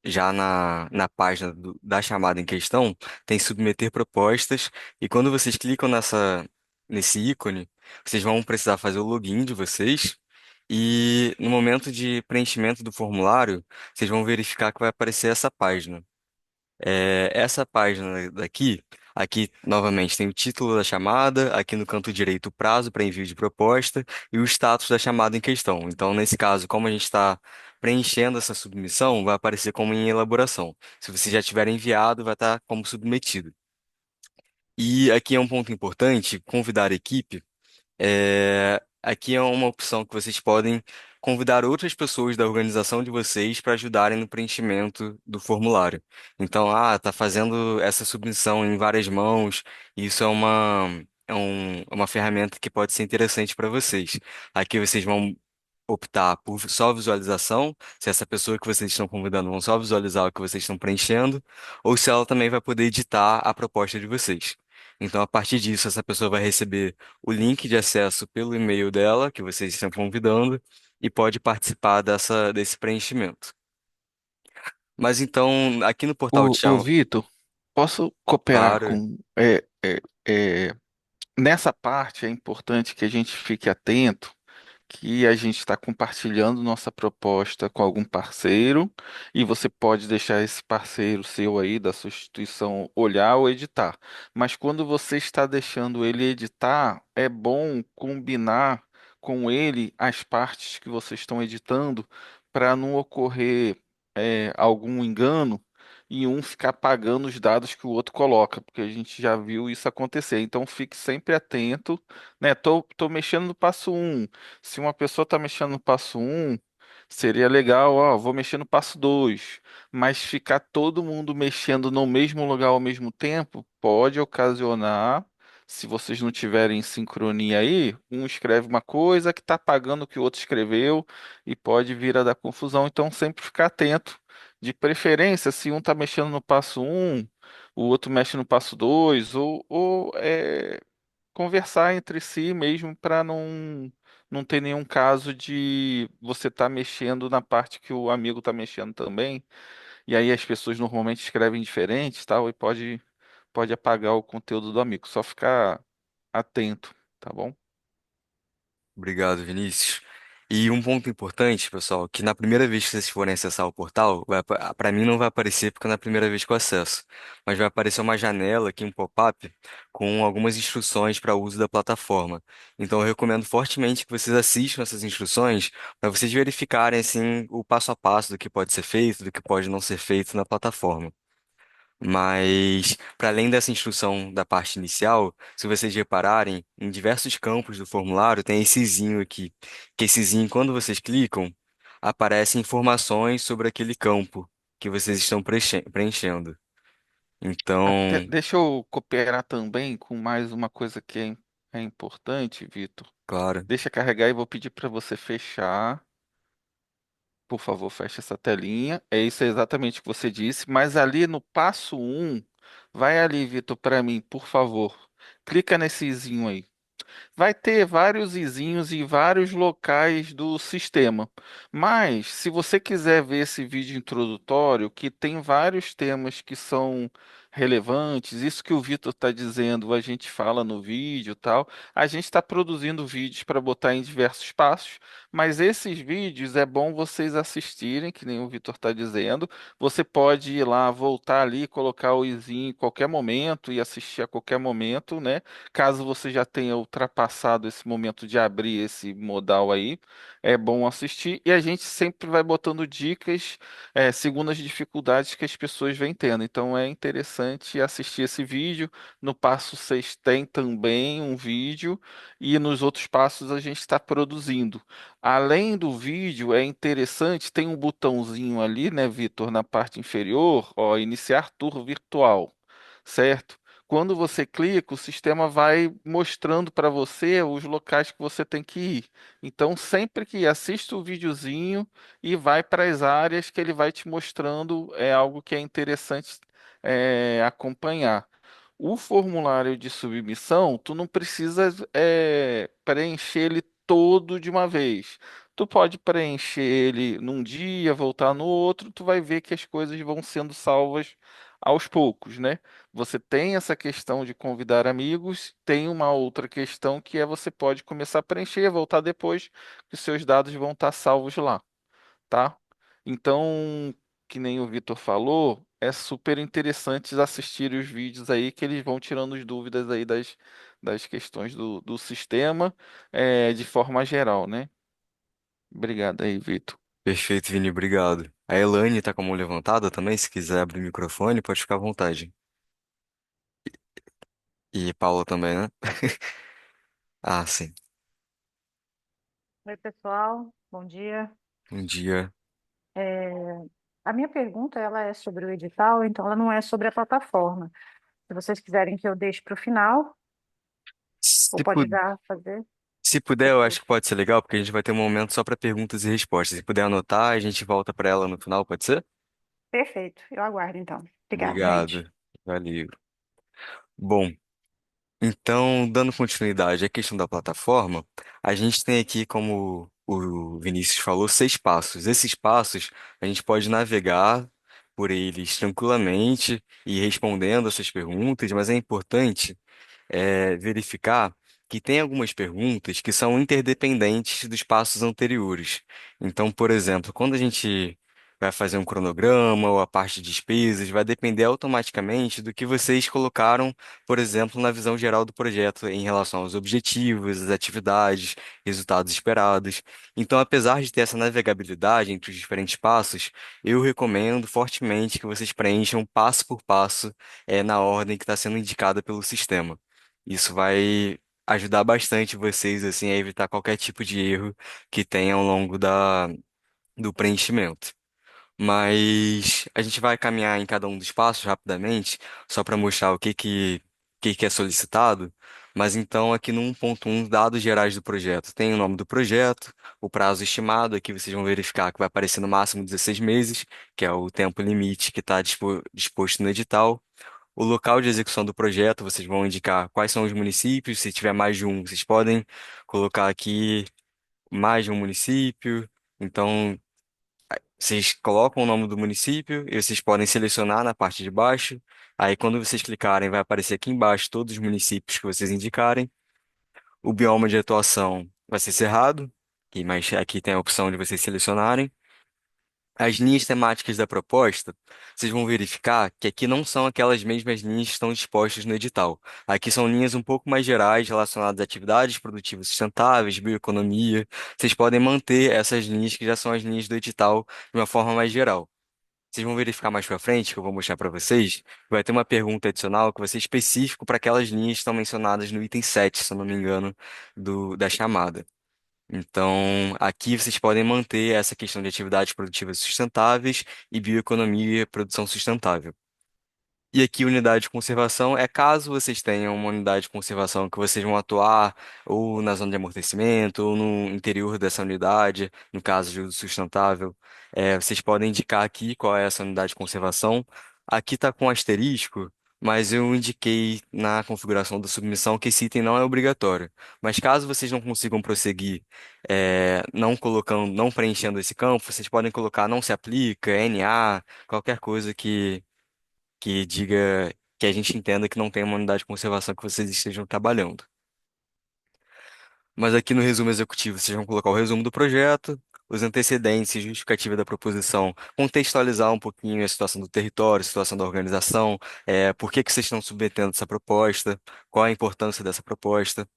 Speaker 5: já na página da chamada em questão, tem submeter propostas, e quando vocês clicam nesse ícone, vocês vão precisar fazer o login de vocês, e no momento de preenchimento do formulário, vocês vão verificar que vai aparecer essa página. Essa página daqui, aqui novamente tem o título da chamada, aqui no canto direito o prazo para envio de proposta e o status da chamada em questão. Então, nesse caso, como a gente está preenchendo essa submissão, vai aparecer como em elaboração. Se você já tiver enviado, vai estar como submetido. E aqui é um ponto importante, convidar a equipe. Aqui é uma opção que vocês podem convidar outras pessoas da organização de vocês para ajudarem no preenchimento do formulário. Então, tá fazendo essa submissão em várias mãos, e isso é uma ferramenta que pode ser interessante para vocês. Aqui vocês vão optar por só visualização, se essa pessoa que vocês estão convidando vão só visualizar o que vocês estão preenchendo, ou se ela também vai poder editar a proposta de vocês. Então, a partir disso, essa pessoa vai receber o link de acesso pelo e-mail dela, que vocês estão convidando, e pode participar desse preenchimento. Mas então, aqui no portal
Speaker 6: O
Speaker 5: Tchau,
Speaker 6: Vitor, posso cooperar
Speaker 5: claro,
Speaker 6: com. Nessa parte é importante que a gente fique atento que a gente está compartilhando nossa proposta com algum parceiro e você pode deixar esse parceiro seu aí da sua instituição olhar ou editar. Mas quando você está deixando ele editar, é bom combinar com ele as partes que vocês estão editando para não ocorrer algum engano e um ficar pagando os dados que o outro coloca, porque a gente já viu isso acontecer. Então fique sempre atento, né? Tô mexendo no passo um. Se uma pessoa está mexendo no passo um, seria legal, ó, vou mexer no passo 2. Mas ficar todo mundo mexendo no mesmo lugar ao mesmo tempo pode ocasionar, se vocês não tiverem sincronia aí, um escreve uma coisa que está apagando o que o outro escreveu e pode vir a dar confusão. Então sempre ficar atento. De preferência, se um está mexendo no passo um, o outro mexe no passo 2, ou conversar entre si mesmo para não ter nenhum caso de você estar mexendo na parte que o amigo está mexendo também. E aí as pessoas normalmente escrevem diferente, tal, e pode apagar o conteúdo do amigo. Só ficar atento, tá bom?
Speaker 5: obrigado, Vinícius. E um ponto importante, pessoal, que na primeira vez que vocês forem acessar o portal, para mim não vai aparecer porque é na primeira vez que eu acesso, mas vai aparecer uma janela aqui, um pop-up, com algumas instruções para uso da plataforma. Então eu recomendo fortemente que vocês assistam essas instruções para vocês verificarem assim o passo a passo do que pode ser feito, do que pode não ser feito na plataforma. Mas, para além dessa instrução da parte inicial, se vocês repararem, em diversos campos do formulário tem esse izinho aqui. Que esse izinho, quando vocês clicam, aparecem informações sobre aquele campo que vocês estão preenchendo. Então,
Speaker 6: Deixa eu cooperar também com mais uma coisa que é importante, Vitor.
Speaker 5: claro,
Speaker 6: Deixa carregar e vou pedir para você fechar. Por favor, feche essa telinha. É isso exatamente o que você disse. Mas ali no passo um, vai ali, Vitor, para mim, por favor. Clica nesse izinho aí. Vai ter vários izinhos em vários locais do sistema. Mas, se você quiser ver esse vídeo introdutório, que tem vários temas que são relevantes, isso que o Vitor está dizendo, a gente fala no vídeo e tal. A gente está produzindo vídeos para botar em diversos passos, mas esses vídeos é bom vocês assistirem, que nem o Vitor está dizendo. Você pode ir lá, voltar ali, colocar o izinho em qualquer momento e assistir a qualquer momento, né? Caso você já tenha ultrapassado esse momento de abrir esse modal aí, é bom assistir. E a gente sempre vai botando dicas, segundo as dificuldades que as pessoas vêm tendo. Então é interessante assistir esse vídeo. No passo 6 tem também um vídeo, e nos outros passos a gente está produzindo. Além do vídeo, é interessante, tem um botãozinho ali, né, Vitor, na parte inferior, ó, iniciar tour virtual, certo? Quando você clica, o sistema vai mostrando para você os locais que você tem que ir. Então, sempre que assista o videozinho e vai para as áreas que ele vai te mostrando, é algo que é interessante acompanhar. O formulário de submissão, tu não precisa preencher ele todo de uma vez. Tu pode preencher ele num dia, voltar no outro, tu vai ver que as coisas vão sendo salvas aos poucos, né? Você tem essa questão de convidar amigos, tem uma outra questão que é você pode começar a preencher, voltar depois, que os seus dados vão estar salvos lá, tá? Então, que nem o Vitor falou, é super interessante assistir os vídeos aí, que eles vão tirando as dúvidas aí das questões do sistema, de forma geral, né? Obrigado aí, Vitor.
Speaker 5: perfeito, Vini, obrigado. A Elaine está com a mão levantada também, se quiser abrir o microfone, pode ficar à vontade. E Paula também, né? Ah, sim.
Speaker 7: Oi, pessoal. Bom dia.
Speaker 5: Um dia.
Speaker 7: É, a minha pergunta ela é sobre o edital, então ela não é sobre a plataforma. Se vocês quiserem que eu deixe para o final, ou
Speaker 5: Se,
Speaker 7: pode
Speaker 5: pu-
Speaker 7: já fazer,
Speaker 5: se puder, eu acho
Speaker 7: perfeito.
Speaker 5: que pode ser legal, porque a gente vai ter um momento só para perguntas e respostas. Se puder anotar, a gente volta para ela no final, pode ser?
Speaker 7: Perfeito. Eu aguardo, então. Obrigada, gente.
Speaker 5: Obrigado. Valeu. Bom, então, dando continuidade à questão da plataforma, a gente tem aqui, como o Vinícius falou, 6 passos. Esses passos, a gente pode navegar por eles tranquilamente e respondendo essas perguntas, mas é importante verificar que tem algumas perguntas que são interdependentes dos passos anteriores. Então, por exemplo, quando a gente vai fazer um cronograma ou a parte de despesas, vai depender automaticamente do que vocês colocaram, por exemplo, na visão geral do projeto em relação aos objetivos, às atividades, resultados esperados. Então, apesar de ter essa navegabilidade entre os diferentes passos, eu recomendo fortemente que vocês preencham passo por passo, na ordem que está sendo indicada pelo sistema. Isso vai ajudar bastante vocês assim a evitar qualquer tipo de erro que tenha ao longo do preenchimento. Mas a gente vai caminhar em cada um dos passos rapidamente, só para mostrar o que que é solicitado. Mas então, aqui no 1.1, dados gerais do projeto. Tem o nome do projeto, o prazo estimado, aqui vocês vão verificar que vai aparecer no máximo 16 meses, que é o tempo limite que está disposto no edital. O local de execução do projeto, vocês vão indicar quais são os municípios. Se tiver mais de um, vocês podem colocar aqui mais de um município. Então, vocês colocam o nome do município e vocês podem selecionar na parte de baixo. Aí, quando vocês clicarem, vai aparecer aqui embaixo todos os municípios que vocês indicarem. O bioma de atuação vai ser cerrado, mas aqui tem a opção de vocês selecionarem. As linhas temáticas da proposta, vocês vão verificar que aqui não são aquelas mesmas linhas que estão dispostas no edital. Aqui são linhas um pouco mais gerais relacionadas a atividades produtivas sustentáveis, bioeconomia. Vocês podem manter essas linhas que já são as linhas do edital de uma forma mais geral. Vocês vão verificar mais para frente, que eu vou mostrar para vocês, vai ter uma pergunta adicional que vai ser específico para aquelas linhas que estão mencionadas no item 7, se eu não me engano, da chamada. Então, aqui vocês podem manter essa questão de atividades produtivas sustentáveis e bioeconomia e produção sustentável. E aqui, unidade de conservação é caso vocês tenham uma unidade de conservação que vocês vão atuar ou na zona de amortecimento ou no interior dessa unidade, no caso de uso sustentável, vocês podem indicar aqui qual é essa unidade de conservação. Aqui está com asterisco, mas eu indiquei na configuração da submissão que esse item não é obrigatório. Mas caso vocês não consigam prosseguir, não colocando, não preenchendo esse campo, vocês podem colocar não se aplica, NA, qualquer coisa que diga que a gente entenda que não tem uma unidade de conservação que vocês estejam trabalhando. Mas aqui no resumo executivo, vocês vão colocar o resumo do projeto, os antecedentes e justificativa da proposição, contextualizar um pouquinho a situação do território, a situação da organização, por que que vocês estão submetendo essa proposta, qual a importância dessa proposta,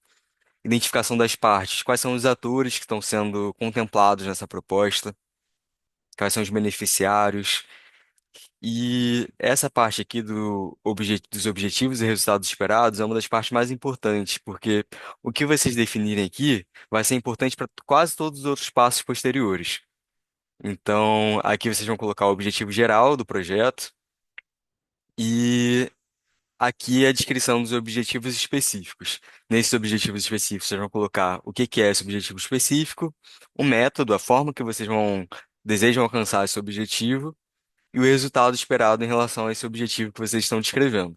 Speaker 5: identificação das partes, quais são os atores que estão sendo contemplados nessa proposta, quais são os beneficiários. E essa parte aqui dos objetivos e resultados esperados é uma das partes mais importantes, porque o que vocês definirem aqui vai ser importante para quase todos os outros passos posteriores. Então, aqui vocês vão colocar o objetivo geral do projeto e aqui é a descrição dos objetivos específicos. Nesses objetivos específicos, vocês vão colocar o que que é esse objetivo específico, o método, a forma que vocês desejam alcançar esse objetivo e o resultado esperado em relação a esse objetivo que vocês estão descrevendo.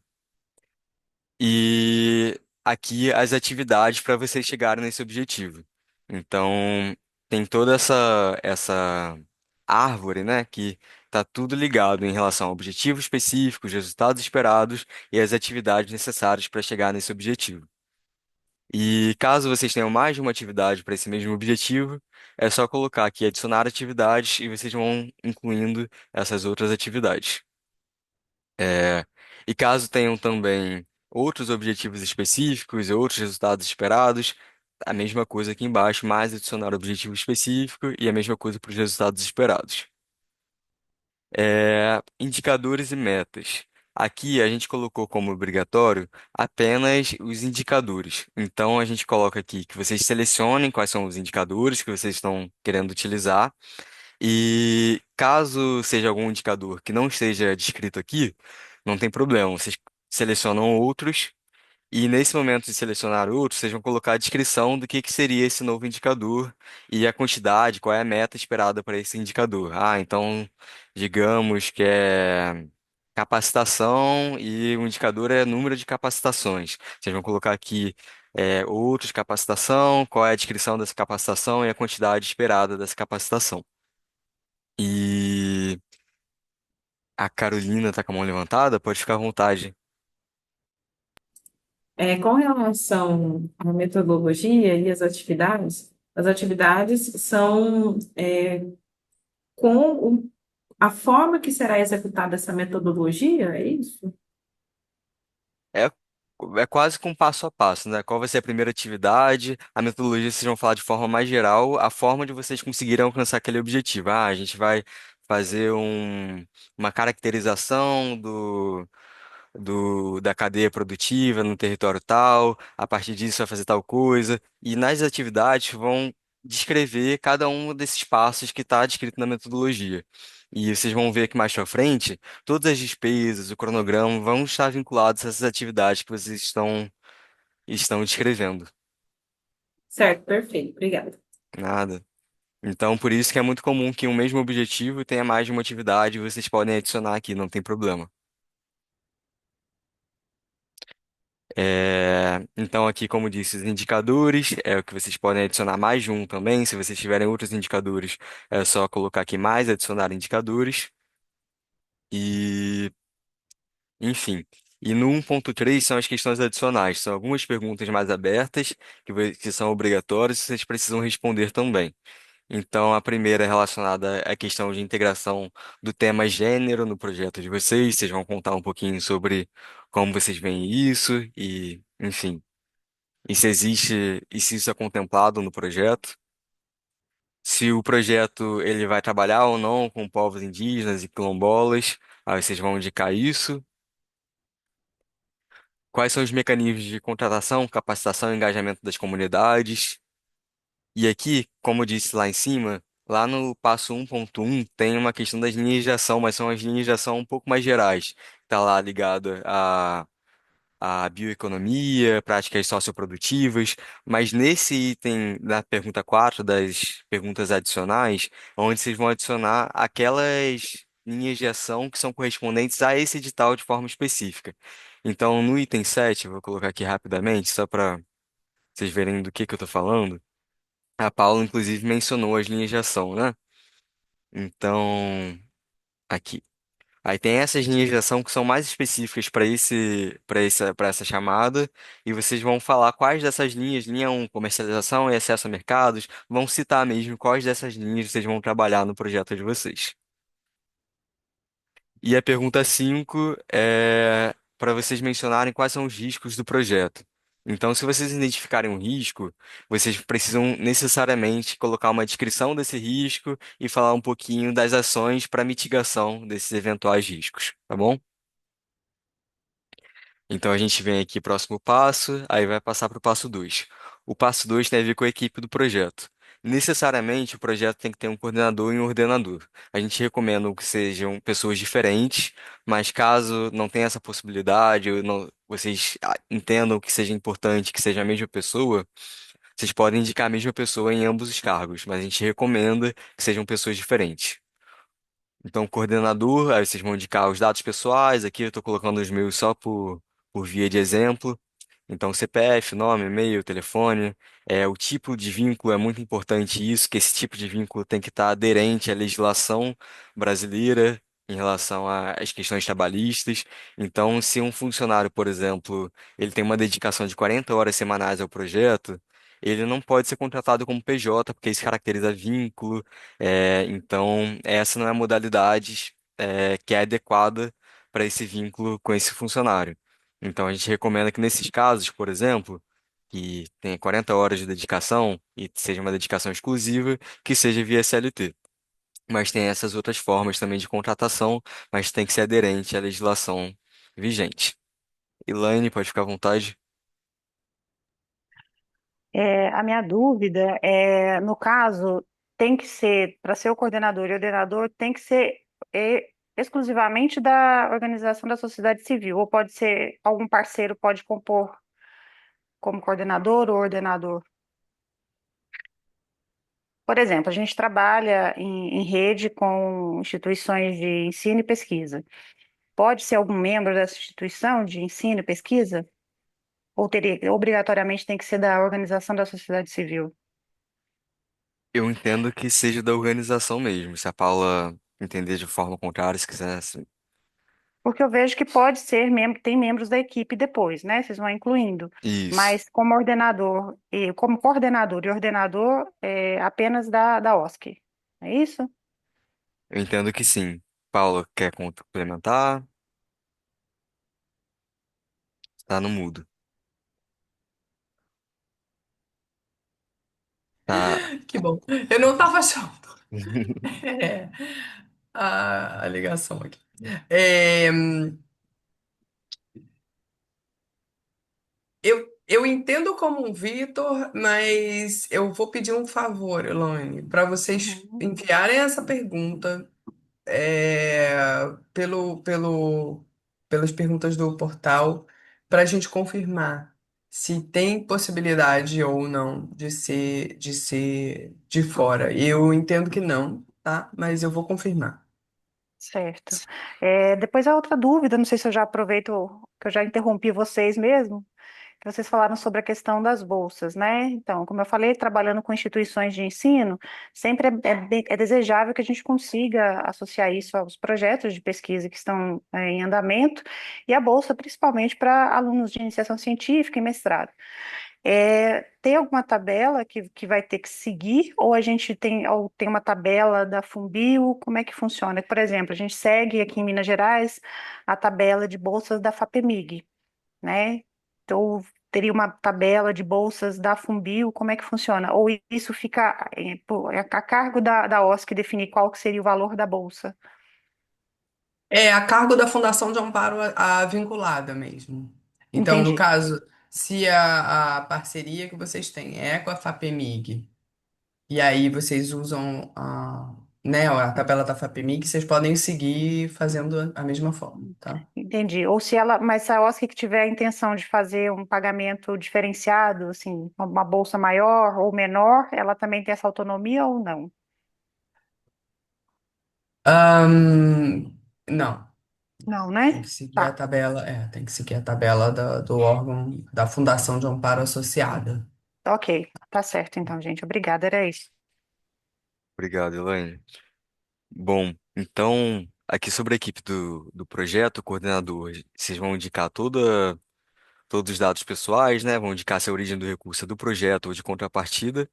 Speaker 5: E aqui as atividades para vocês chegarem nesse objetivo. Então, tem toda essa árvore, né, que está tudo ligado em relação a objetivos específicos, resultados esperados e as atividades necessárias para chegar nesse objetivo. E caso vocês tenham mais de uma atividade para esse mesmo objetivo, é só colocar aqui adicionar atividades e vocês vão incluindo essas outras atividades. É, e caso tenham também outros objetivos específicos e outros resultados esperados, a mesma coisa aqui embaixo, mais adicionar objetivo específico e a mesma coisa para os resultados esperados. Indicadores e metas. Aqui a gente colocou como obrigatório apenas os indicadores. Então a gente coloca aqui que vocês selecionem quais são os indicadores que vocês estão querendo utilizar. E caso seja algum indicador que não esteja descrito aqui, não tem problema. Vocês selecionam outros e nesse momento de selecionar outros, vocês vão colocar a descrição do que seria esse novo indicador e a quantidade, qual é a meta esperada para esse indicador. Ah, então, digamos que é capacitação e o indicador é número de capacitações. Vocês vão colocar aqui outros de capacitação, qual é a descrição dessa capacitação e a quantidade esperada dessa capacitação. E a Carolina está com a mão levantada, pode ficar à vontade.
Speaker 8: Com relação à metodologia e as atividades são com a forma que será executada essa metodologia, é isso?
Speaker 5: É, é quase com passo a passo, né? Qual vai ser a primeira atividade, a metodologia vocês vão falar de forma mais geral, a forma de vocês conseguirem alcançar aquele objetivo. Ah, a gente vai fazer uma caracterização da cadeia produtiva no território tal, a partir disso vai fazer tal coisa, e nas atividades vão descrever cada um desses passos que está descrito na metodologia. E vocês vão ver que mais para frente, todas as despesas, o cronograma vão estar vinculados a essas atividades que vocês estão descrevendo.
Speaker 8: Certo, perfeito, obrigada.
Speaker 5: Nada. Então, por isso que é muito comum que um mesmo objetivo tenha mais de uma atividade, e vocês podem adicionar aqui, não tem problema. Então, aqui, como disse, os indicadores é o que vocês podem adicionar mais de um também. Se vocês tiverem outros indicadores, é só colocar aqui mais, adicionar indicadores. E, enfim. E no 1.3 são as questões adicionais. São algumas perguntas mais abertas que são obrigatórias e vocês precisam responder também. Então, a primeira é relacionada à questão de integração do tema gênero no projeto de vocês. Vocês vão contar um pouquinho sobre como vocês veem isso e, enfim. E se existe, e se isso é contemplado no projeto, se o projeto ele vai trabalhar ou não com povos indígenas e quilombolas, aí vocês vão indicar isso. Quais são os mecanismos de contratação, capacitação e engajamento das comunidades? E aqui, como eu disse lá em cima, lá no passo 1.1 tem uma questão das linhas de ação, mas são as linhas de ação um pouco mais gerais. Está lá ligada a bioeconomia, práticas socioprodutivas, mas nesse item da pergunta 4 das perguntas adicionais, onde vocês vão adicionar aquelas linhas de ação que são correspondentes a esse edital de forma específica. Então, no item 7, eu vou colocar aqui rapidamente, só para vocês verem do que eu estou falando. A Paula, inclusive, mencionou as linhas de ação, né? Então, aqui. Aí tem essas linhas de ação que são mais específicas para essa chamada, e vocês vão falar quais dessas linhas, linha um comercialização e acesso a mercados, vão citar mesmo quais dessas linhas vocês vão trabalhar no projeto de vocês. E a pergunta 5 é para vocês mencionarem quais são os riscos do projeto. Então, se vocês identificarem um risco, vocês precisam necessariamente colocar uma descrição desse risco e falar um pouquinho das ações para mitigação desses eventuais riscos, tá bom? Então, a gente vem aqui, próximo passo, aí vai passar para o passo 2. O passo 2 tem a ver com a equipe do projeto. Necessariamente, o projeto tem que ter um coordenador e um ordenador. A gente recomenda que sejam pessoas diferentes, mas caso não tenha essa possibilidade, ou vocês entendam que seja importante que seja a mesma pessoa, vocês podem indicar a mesma pessoa em ambos os cargos, mas a gente recomenda que sejam pessoas diferentes. Então, coordenador, aí vocês vão indicar os dados pessoais. Aqui eu estou colocando os meus só por via de exemplo. Então, CPF, nome, e-mail, telefone, o tipo de vínculo é muito importante isso, que esse tipo de vínculo tem que estar aderente à legislação brasileira em relação às questões trabalhistas. Então, se um funcionário, por exemplo, ele tem uma dedicação de 40 horas semanais ao projeto, ele não pode ser contratado como PJ, porque isso caracteriza vínculo. Então, essa não é a modalidade, que é adequada para esse vínculo com esse funcionário. Então, a gente recomenda que nesses casos, por exemplo, que tenha 40 horas de dedicação e seja uma dedicação exclusiva, que seja via CLT. Mas tem essas outras formas também de contratação, mas tem que ser aderente à legislação, vigente. Elaine, pode ficar à vontade.
Speaker 7: A minha dúvida é, no caso, tem que ser, para ser o coordenador e ordenador, tem que ser exclusivamente da organização da sociedade civil, ou pode ser algum parceiro pode compor como coordenador ou ordenador. Por exemplo, a gente trabalha em rede com instituições de ensino e pesquisa. Pode ser algum membro dessa instituição de ensino e pesquisa? Ou teria, obrigatoriamente tem que ser da organização da sociedade civil?
Speaker 5: Eu entendo que seja da organização mesmo. Se a Paula entender de forma contrária, se quiser.
Speaker 7: Porque eu vejo que pode ser membro, tem membros da equipe depois, né? Vocês vão incluindo.
Speaker 5: Isso.
Speaker 7: Mas como ordenador e como coordenador e ordenador é apenas da OSC. É isso?
Speaker 5: Eu entendo que sim. Paula, quer complementar? Tá no mudo. Tá.
Speaker 1: Que bom. Eu não estava achando. É, a ligação aqui. É, eu entendo como um Vitor, mas eu vou pedir um favor, Elaine, para vocês
Speaker 7: Uhum.
Speaker 1: enviarem essa pergunta pelas perguntas do portal para a gente confirmar se tem possibilidade ou não de ser de fora. Eu entendo que não, tá? Mas eu vou confirmar.
Speaker 7: Certo. Depois a outra dúvida, não sei se eu já aproveito que eu já interrompi vocês mesmo, que vocês falaram sobre a questão das bolsas, né? Então, como eu falei, trabalhando com instituições de ensino, sempre é desejável que a gente consiga associar isso aos projetos de pesquisa que estão em andamento e a bolsa, principalmente para alunos de iniciação científica e mestrado. Tem alguma tabela que vai ter que seguir, ou a gente tem, ou tem uma tabela da Fumbio, como é que funciona? Por exemplo, a gente segue aqui em Minas Gerais a tabela de bolsas da FAPEMIG, né? Então, teria uma tabela de bolsas da Fumbio, como é que funciona? Ou isso fica a cargo da OSC definir qual que seria o valor da bolsa?
Speaker 1: É a cargo da Fundação de Amparo à Vinculada mesmo. Então, no
Speaker 7: Entendi.
Speaker 1: caso, se a parceria que vocês têm é com a FAPEMIG, e aí vocês usam né, a tabela da FAPEMIG, vocês podem seguir fazendo a mesma forma, tá?
Speaker 7: Entendi. Ou se ela, mas se a OSC que tiver a intenção de fazer um pagamento diferenciado, assim, uma bolsa maior ou menor, ela também tem essa autonomia ou não?
Speaker 1: Não,
Speaker 7: Não,
Speaker 1: tem
Speaker 7: né?
Speaker 1: que seguir a
Speaker 7: Tá.
Speaker 1: tabela, tem que seguir a tabela do órgão da Fundação de Amparo Associada.
Speaker 7: Ok, tá certo então, gente. Obrigada, era isso.
Speaker 5: Obrigado, Elaine. Bom, então, aqui sobre a equipe do projeto, o coordenador, vocês vão indicar todos os dados pessoais, né? Vão indicar se a origem do recurso é do projeto ou de contrapartida,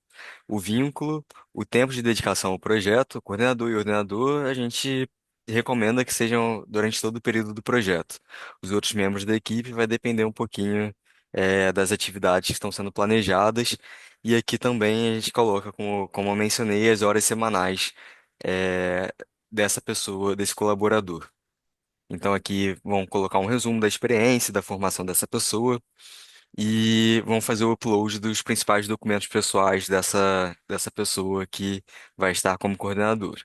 Speaker 5: o vínculo, o tempo de dedicação ao projeto, coordenador e ordenador, a gente recomenda que sejam durante todo o período do projeto. Os outros membros da equipe vai depender um pouquinho, das atividades que estão sendo planejadas, e aqui também a gente coloca, como eu mencionei, as horas semanais, eh, dessa pessoa, desse colaborador. Então aqui vão colocar um resumo da experiência, da formação dessa pessoa e vão fazer o upload dos principais documentos pessoais dessa pessoa que vai estar como coordenador.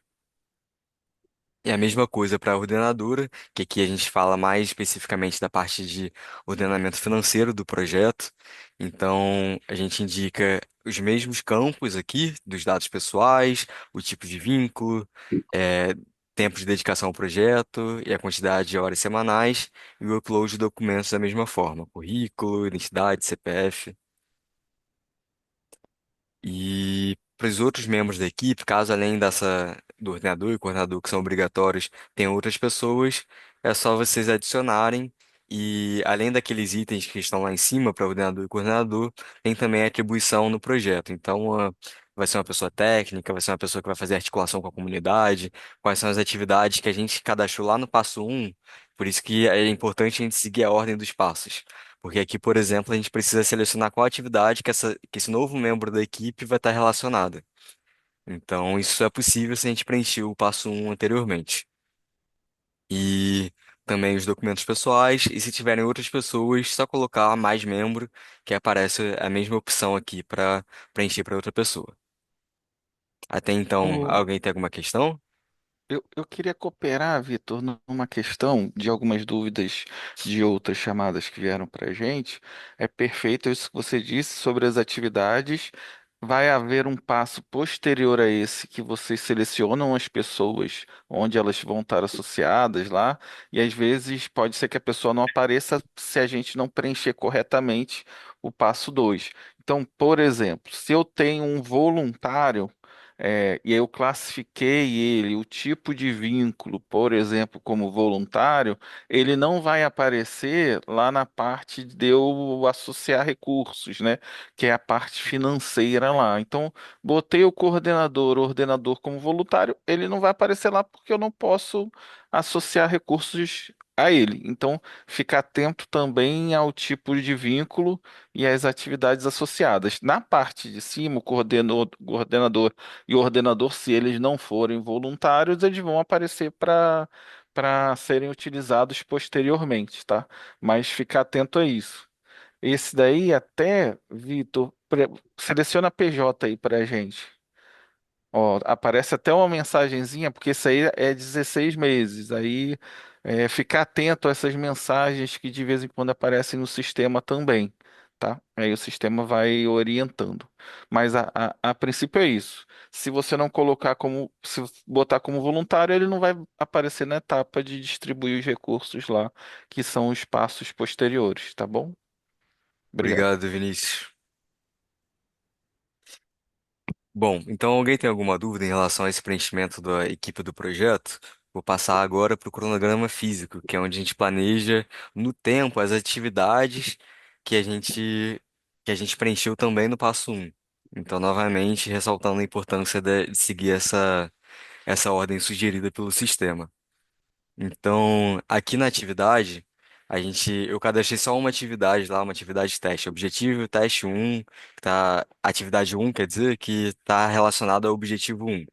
Speaker 5: E a mesma coisa para a ordenadora, que aqui a gente fala mais especificamente da parte de ordenamento financeiro do projeto. Então, a gente indica os mesmos campos aqui, dos dados pessoais, o tipo de vínculo, eh, tempo de dedicação ao projeto e a quantidade de horas semanais, e o upload de documentos da mesma forma, currículo, identidade, CPF. E para os outros membros da equipe, caso além do ordenador e coordenador que são obrigatórios, tenham outras pessoas, é só vocês adicionarem. E além daqueles itens que estão lá em cima para ordenador e coordenador, tem também a atribuição no projeto. Então, vai ser uma pessoa técnica, vai ser uma pessoa que vai fazer articulação com a comunidade, quais são as atividades que a gente cadastrou lá no passo um. Por isso que é importante a gente seguir a ordem dos passos. Porque aqui, por exemplo, a gente precisa selecionar qual atividade que esse novo membro da equipe vai estar relacionada. Então, isso é possível se a gente preencher o passo um anteriormente. E também os documentos pessoais, e se tiverem outras pessoas, só colocar mais membro, que aparece a mesma opção aqui para preencher para outra pessoa. Até então,
Speaker 6: Ô,
Speaker 5: alguém tem alguma questão?
Speaker 6: eu queria cooperar, Vitor, numa questão de algumas dúvidas de outras chamadas que vieram para a gente. É perfeito isso que você disse sobre as atividades. Vai haver um passo posterior a esse que vocês selecionam as pessoas onde elas vão estar associadas lá, e às vezes pode ser que a pessoa não apareça se a gente não preencher corretamente o passo 2. Então, por exemplo, se eu tenho um voluntário. E aí eu classifiquei ele, o tipo de vínculo, por exemplo, como voluntário, ele não vai aparecer lá na parte de eu associar recursos, né? Que é a parte financeira lá. Então, botei o ordenador como voluntário, ele não vai aparecer lá porque eu não posso associar recursos a ele. Então, ficar atento também ao tipo de vínculo e às atividades associadas. Na parte de cima, o coordenador e o ordenador, se eles não forem voluntários, eles vão aparecer para serem utilizados posteriormente, tá? Mas ficar atento a isso. Esse daí até, Vitor, seleciona PJ aí pra gente. Ó, aparece até uma mensagenzinha, porque isso aí é 16 meses. Aí ficar atento a essas mensagens que de vez em quando aparecem no sistema também, tá? Aí o sistema vai orientando. Mas a princípio é isso. Se você não colocar como, se botar como voluntário, ele não vai aparecer na etapa de distribuir os recursos lá, que são os passos posteriores, tá bom? Obrigado.
Speaker 5: Obrigado, Vinícius. Bom, então alguém tem alguma dúvida em relação a esse preenchimento da equipe do projeto? Vou passar agora para o cronograma físico, que é onde a gente planeja no tempo as atividades que a gente que a gente preencheu também no passo um. Então, novamente, ressaltando a importância de seguir essa ordem sugerida pelo sistema. Então, aqui na atividade, eu cadastrei só uma atividade lá, uma atividade teste. Objetivo teste um, atividade um quer dizer que está relacionada ao objetivo um.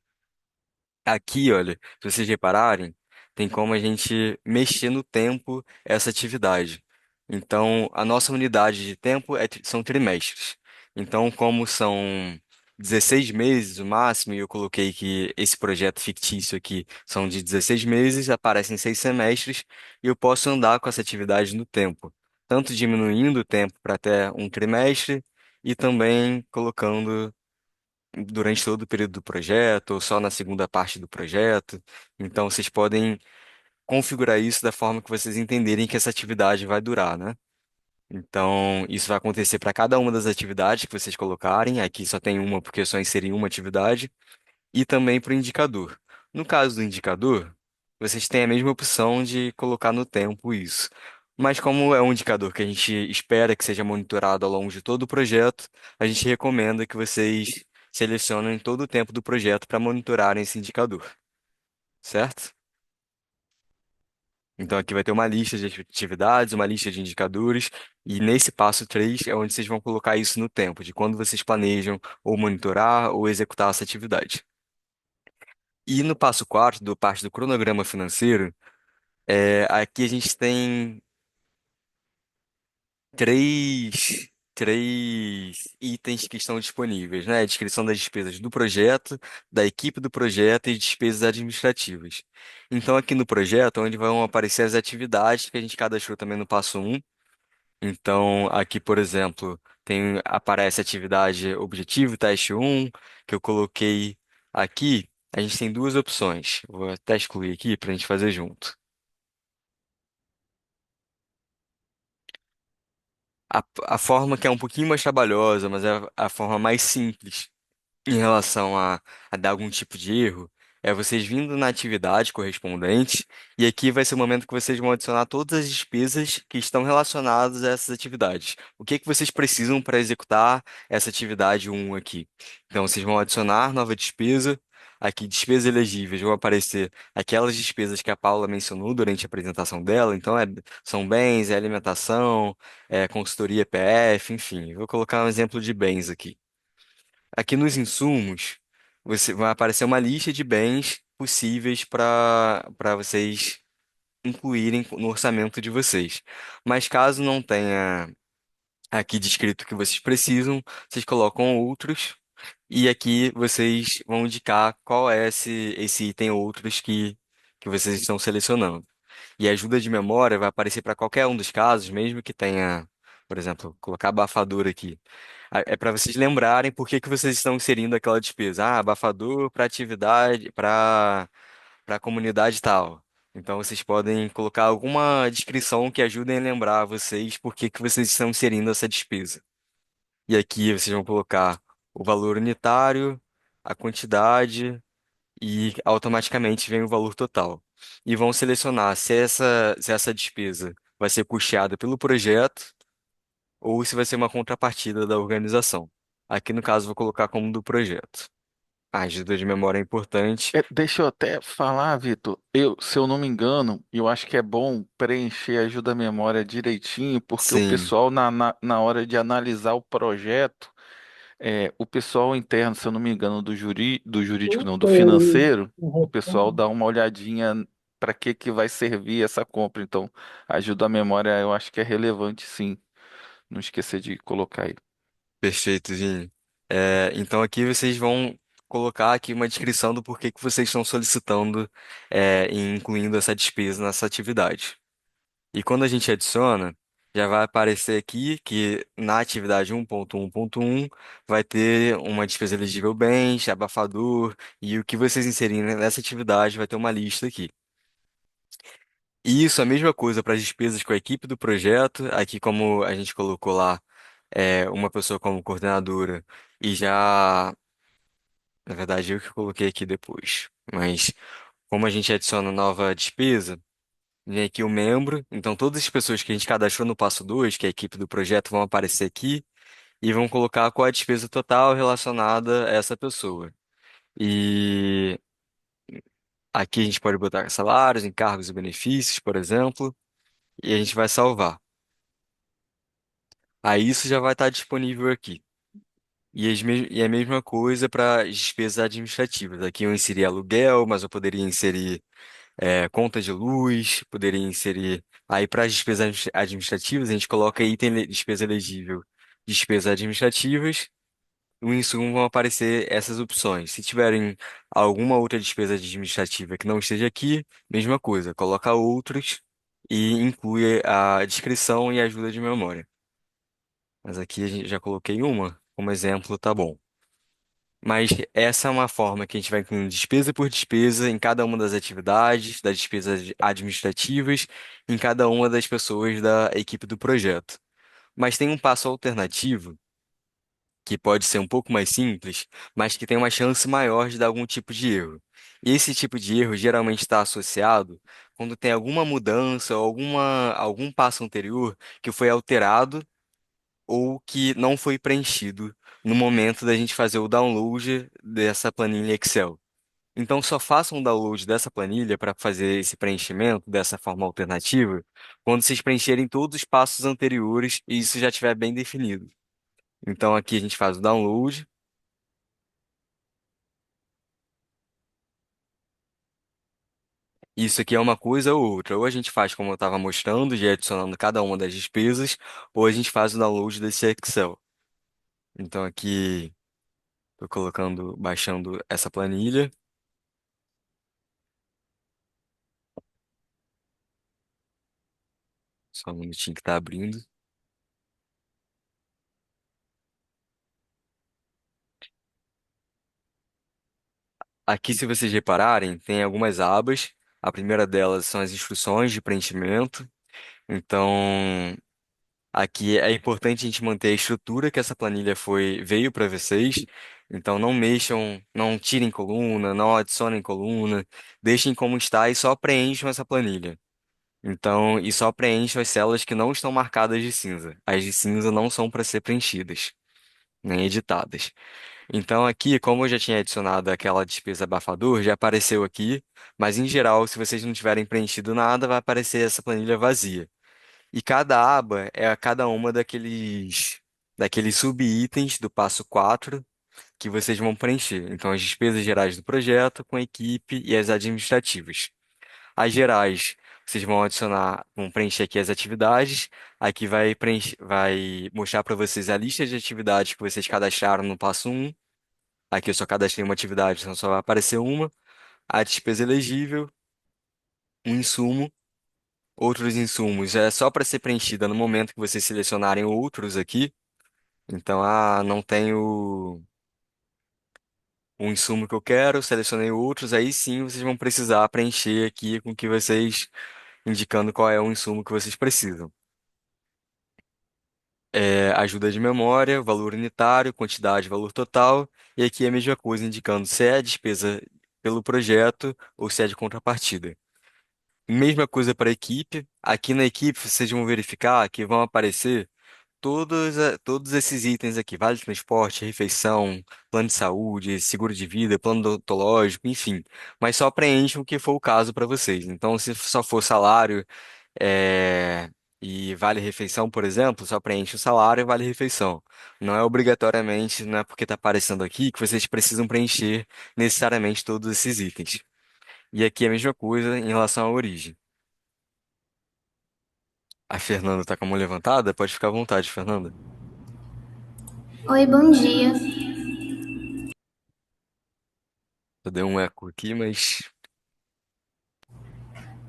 Speaker 5: Aqui, olha, se vocês repararem, tem como a gente mexer no tempo essa atividade. Então, a nossa unidade de tempo são trimestres. Então, como são 16 meses o máximo, e eu coloquei que esse projeto fictício aqui são de 16 meses, aparecem 6 semestres, e eu posso andar com essa atividade no tempo, tanto diminuindo o tempo para até um trimestre, e também colocando durante todo o período do projeto, ou só na segunda parte do projeto. Então, vocês podem configurar isso da forma que vocês entenderem que essa atividade vai durar, né? Então, isso vai acontecer para cada uma das atividades que vocês colocarem. Aqui só tem uma, porque eu só inseri uma atividade. E também para o indicador. No caso do indicador, vocês têm a mesma opção de colocar no tempo isso. Mas como é um indicador que a gente espera que seja monitorado ao longo de todo o projeto, a gente recomenda que vocês selecionem todo o tempo do projeto para monitorarem esse indicador, certo? Então aqui vai ter uma lista de atividades, uma lista de indicadores, e nesse passo 3 é onde vocês vão colocar isso no tempo, de quando vocês planejam ou monitorar ou executar essa atividade. E no passo 4 do parte do cronograma financeiro, aqui a gente tem três itens que estão disponíveis, né? A descrição das despesas do projeto, da equipe do projeto e despesas administrativas. Então, aqui no projeto, onde vão aparecer as atividades que a gente cadastrou também no passo um. Então, aqui, por exemplo, aparece a atividade objetivo, teste um que eu coloquei aqui. A gente tem duas opções. Vou até excluir aqui para a gente fazer junto. A forma que é um pouquinho mais trabalhosa, mas é a forma mais simples em relação a dar algum tipo de erro, é vocês vindo na atividade correspondente, e aqui vai ser o momento que vocês vão adicionar todas as despesas que estão relacionadas a essas atividades. O que que vocês precisam para executar essa atividade um aqui? Então, vocês vão adicionar nova despesa. Aqui, despesas elegíveis, vão aparecer aquelas despesas que a Paula mencionou durante a apresentação dela. Então, são bens, é alimentação, é consultoria PF, enfim. Vou colocar um exemplo de bens aqui. Aqui nos insumos, vai aparecer uma lista de bens possíveis para vocês incluírem no orçamento de vocês. Mas caso não tenha aqui descrito o que vocês precisam, vocês colocam outros e aqui vocês vão indicar qual é esse item outros que vocês estão selecionando. E a ajuda de memória vai aparecer para qualquer um dos casos, mesmo que tenha, por exemplo, colocar abafador aqui. É para vocês lembrarem por que que vocês estão inserindo aquela despesa. Ah, abafador para atividade, para a comunidade tal. Então vocês podem colocar alguma descrição que ajude a lembrar vocês por que que vocês estão inserindo essa despesa. E aqui vocês vão colocar o valor unitário, a quantidade e automaticamente vem o valor total. E vão selecionar se essa despesa vai ser custeada pelo projeto ou se vai ser uma contrapartida da organização. Aqui no caso vou colocar como do projeto. A ajuda de memória é importante.
Speaker 6: Deixa eu até falar, Vitor. Se eu não me engano, eu acho que é bom preencher a ajuda à memória direitinho, porque o
Speaker 5: Sim,
Speaker 6: pessoal, na hora de analisar o projeto, o pessoal interno, se eu não me engano, do jurídico, não, do
Speaker 2: Sei.
Speaker 6: financeiro, o pessoal dá uma olhadinha para que vai servir essa compra. Então, a ajuda à memória eu acho que é relevante, sim. Não esquecer de colocar aí.
Speaker 5: perfeito, Vini. Então aqui vocês vão colocar aqui uma descrição do porquê que vocês estão solicitando e incluindo essa despesa nessa atividade. E quando a gente adiciona, já vai aparecer aqui que na atividade 1.1.1 vai ter uma despesa elegível bens, abafador, e o que vocês inserirem nessa atividade vai ter uma lista aqui. E isso, a mesma coisa para as despesas com a equipe do projeto, aqui como a gente colocou lá uma pessoa como coordenadora e já, na verdade, eu que coloquei aqui depois, mas como a gente adiciona nova despesa, vem aqui o membro, então todas as pessoas que a gente cadastrou no passo 2 que é a equipe do projeto, vão aparecer aqui e vão colocar qual é a despesa total relacionada a essa pessoa. E aqui a gente pode botar salários, encargos e benefícios, por exemplo, e a gente vai salvar. Aí isso já vai estar disponível aqui. E a mesma coisa para despesas administrativas. Aqui eu inseri aluguel, mas eu poderia inserir conta de luz, poderia inserir. Aí, para as despesas administrativas, a gente coloca item despesa elegível, despesas administrativas. No insumo vão aparecer essas opções. Se tiverem alguma outra despesa administrativa que não esteja aqui, mesma coisa, coloca outros e inclui a descrição e a ajuda de memória. Mas aqui a gente já coloquei uma, como exemplo, tá bom. Mas essa é uma forma que a gente vai incluindo despesa por despesa em cada uma das atividades, das despesas administrativas, em cada uma das pessoas da equipe do projeto. Mas tem um passo alternativo, que pode ser um pouco mais simples, mas que tem uma chance maior de dar algum tipo de erro. E esse tipo de erro geralmente está associado quando tem alguma mudança ou algum passo anterior que foi alterado ou que não foi preenchido no momento da gente fazer o download dessa planilha Excel. Então, só façam um download dessa planilha para fazer esse preenchimento dessa forma alternativa quando vocês preencherem todos os passos anteriores e isso já estiver bem definido. Então, aqui a gente faz o download. Isso aqui é uma coisa ou outra. Ou a gente faz como eu estava mostrando, já adicionando cada uma das despesas, ou a gente faz o download desse Excel. Então, aqui estou colocando, baixando essa planilha. Só um minutinho que está abrindo. Aqui, se vocês repararem, tem algumas abas. A primeira delas são as instruções de preenchimento. Então, aqui é importante a gente manter a estrutura que essa planilha veio para vocês. Então, não mexam, não tirem coluna, não adicionem coluna, deixem como está e só preencham essa planilha. Então, e só preencham as células que não estão marcadas de cinza. As de cinza não são para ser preenchidas, nem editadas. Então aqui, como eu já tinha adicionado aquela despesa abafador, já apareceu aqui, mas em geral, se vocês não tiverem preenchido nada, vai aparecer essa planilha vazia. E cada aba é a cada uma daqueles sub-itens do passo 4 que vocês vão preencher. Então as despesas gerais do projeto com a equipe e as administrativas. As gerais Vocês vão adicionar, vão preencher aqui as atividades. Aqui vai vai mostrar para vocês a lista de atividades que vocês cadastraram no passo um. Aqui eu só cadastrei uma atividade, então só vai aparecer uma. A despesa elegível, um insumo, outros insumos. É só para ser preenchida no momento que vocês selecionarem outros aqui. Então, não tenho o insumo que eu quero, selecionei outros, aí sim vocês vão precisar preencher aqui com que vocês indicando qual é o insumo que vocês precisam. Ajuda de memória, valor unitário, quantidade, valor total, e aqui é a mesma coisa, indicando se é despesa pelo projeto ou se é de contrapartida. Mesma coisa para a equipe. Aqui na equipe vocês vão verificar que vão aparecer todos esses itens aqui, vale transporte, refeição, plano de saúde, seguro de vida, plano odontológico, enfim. Mas só preencham o que for o caso para vocês. Então, se só for salário, é, e vale refeição, por exemplo, só preenche o salário e vale refeição. Não é obrigatoriamente, não é porque está aparecendo aqui que vocês precisam preencher necessariamente todos esses itens. E aqui é a mesma coisa em relação à origem. A Fernanda está com a mão levantada? Pode ficar à vontade, Fernanda.
Speaker 9: Oi, bom dia.
Speaker 5: Eu dei um eco aqui, mas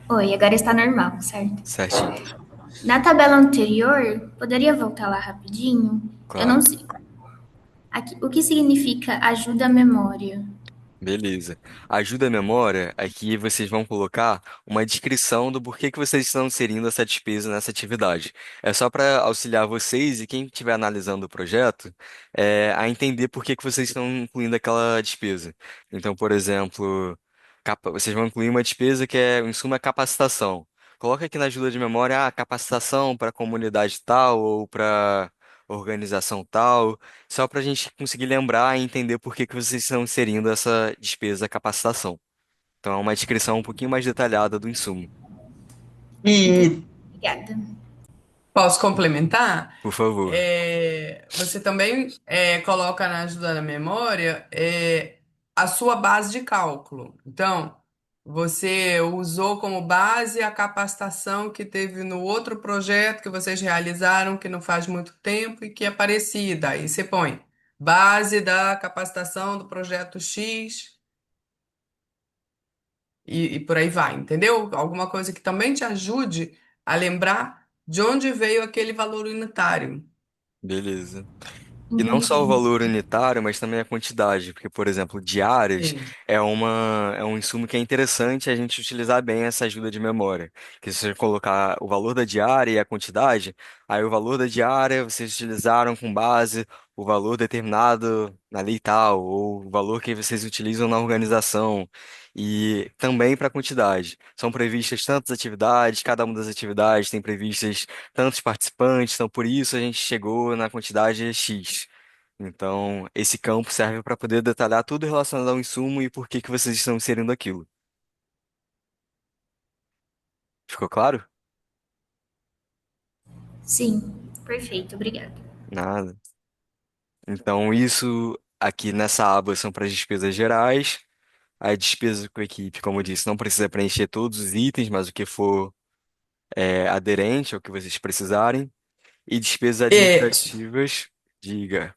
Speaker 9: Oi, agora está normal, certo?
Speaker 5: certinho,
Speaker 9: Na tabela anterior, poderia voltar lá rapidinho? Eu não
Speaker 5: claro.
Speaker 9: sei. Aqui, o que significa ajuda à memória?
Speaker 5: Beleza. Ajuda a memória, aqui vocês vão colocar uma descrição do porquê que vocês estão inserindo essa despesa nessa atividade. É só para auxiliar vocês e quem estiver analisando o projeto a entender por que que vocês estão incluindo aquela despesa. Então, por exemplo, vocês vão incluir uma despesa que é, em suma, capacitação. Coloca aqui na ajuda de memória, capacitação para comunidade tal ou para organização tal. Só para a gente conseguir lembrar e entender por que que vocês estão inserindo essa despesa capacitação. Então, é uma descrição um pouquinho mais detalhada do insumo.
Speaker 1: E
Speaker 9: Obrigada.
Speaker 1: posso complementar?
Speaker 5: Por favor.
Speaker 1: Você também coloca na ajuda da memória a sua base de cálculo. Então, você usou como base a capacitação que teve no outro projeto que vocês realizaram, que não faz muito tempo e que é parecida. Aí você põe base da capacitação do projeto X e por aí vai, entendeu? Alguma coisa que também te ajude a lembrar de onde veio aquele valor unitário.
Speaker 5: Beleza. E não só o
Speaker 9: Entendi.
Speaker 5: valor unitário, mas também a quantidade, porque, por exemplo, diárias
Speaker 1: Sim.
Speaker 5: é um insumo que é interessante a gente utilizar bem essa ajuda de memória. Que se você colocar o valor da diária e a quantidade, aí o valor da diária vocês utilizaram com base o valor determinado na lei tal, ou o valor que vocês utilizam na organização. E também para a quantidade. São previstas tantas atividades, cada uma das atividades tem previstas tantos participantes, então por isso a gente chegou na quantidade X. Então, esse campo serve para poder detalhar tudo relacionado ao insumo e por que que vocês estão inserindo aquilo. Ficou claro?
Speaker 9: Sim, perfeito, obrigada.
Speaker 5: Nada. Então, isso aqui nessa aba são para as despesas gerais. A despesa com a equipe, como eu disse, não precisa preencher todos os itens, mas o que for aderente ao que vocês precisarem. E despesas
Speaker 1: É,
Speaker 5: administrativas, diga.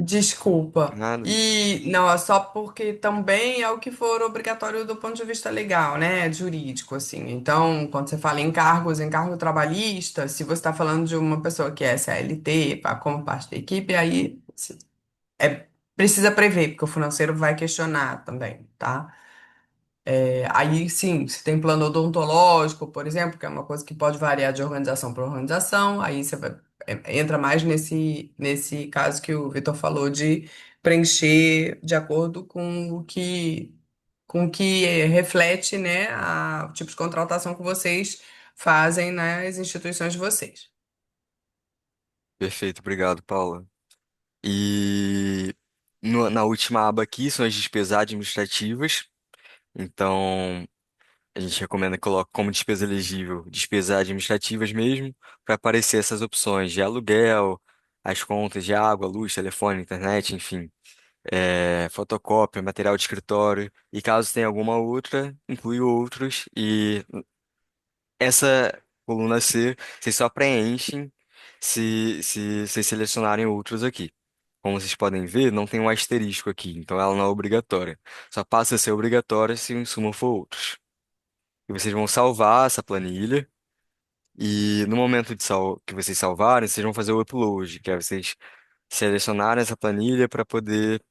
Speaker 1: desculpa.
Speaker 5: Nada.
Speaker 1: E não, é só porque também é o que for obrigatório do ponto de vista legal, né? Jurídico, assim. Então, quando você fala em cargos, em cargo trabalhista, se você está falando de uma pessoa que é CLT, como parte da equipe, aí é, precisa prever, porque o financeiro vai questionar também, tá? Aí sim, se tem plano odontológico, por exemplo, que é uma coisa que pode variar de organização para organização, aí você entra mais nesse caso que o Vitor falou de preencher de acordo com o que reflete, né, o tipo de contratação que vocês fazem nas instituições de vocês.
Speaker 5: Perfeito, obrigado, Paula. E na última aba aqui são as despesas administrativas. Então, a gente recomenda que coloque como despesa elegível despesas administrativas mesmo, para aparecer essas opções de aluguel, as contas de água, luz, telefone, internet, enfim, fotocópia, material de escritório. E caso tenha alguma outra, inclui outros. E essa coluna C, vocês só preenchem se vocês selecionarem outros aqui. Como vocês podem ver, não tem um asterisco aqui, então ela não é obrigatória. Só passa a ser obrigatória se o insumo for outros. E vocês vão salvar essa planilha, e no momento que vocês salvarem, vocês vão fazer o upload, que é vocês selecionarem essa planilha para poder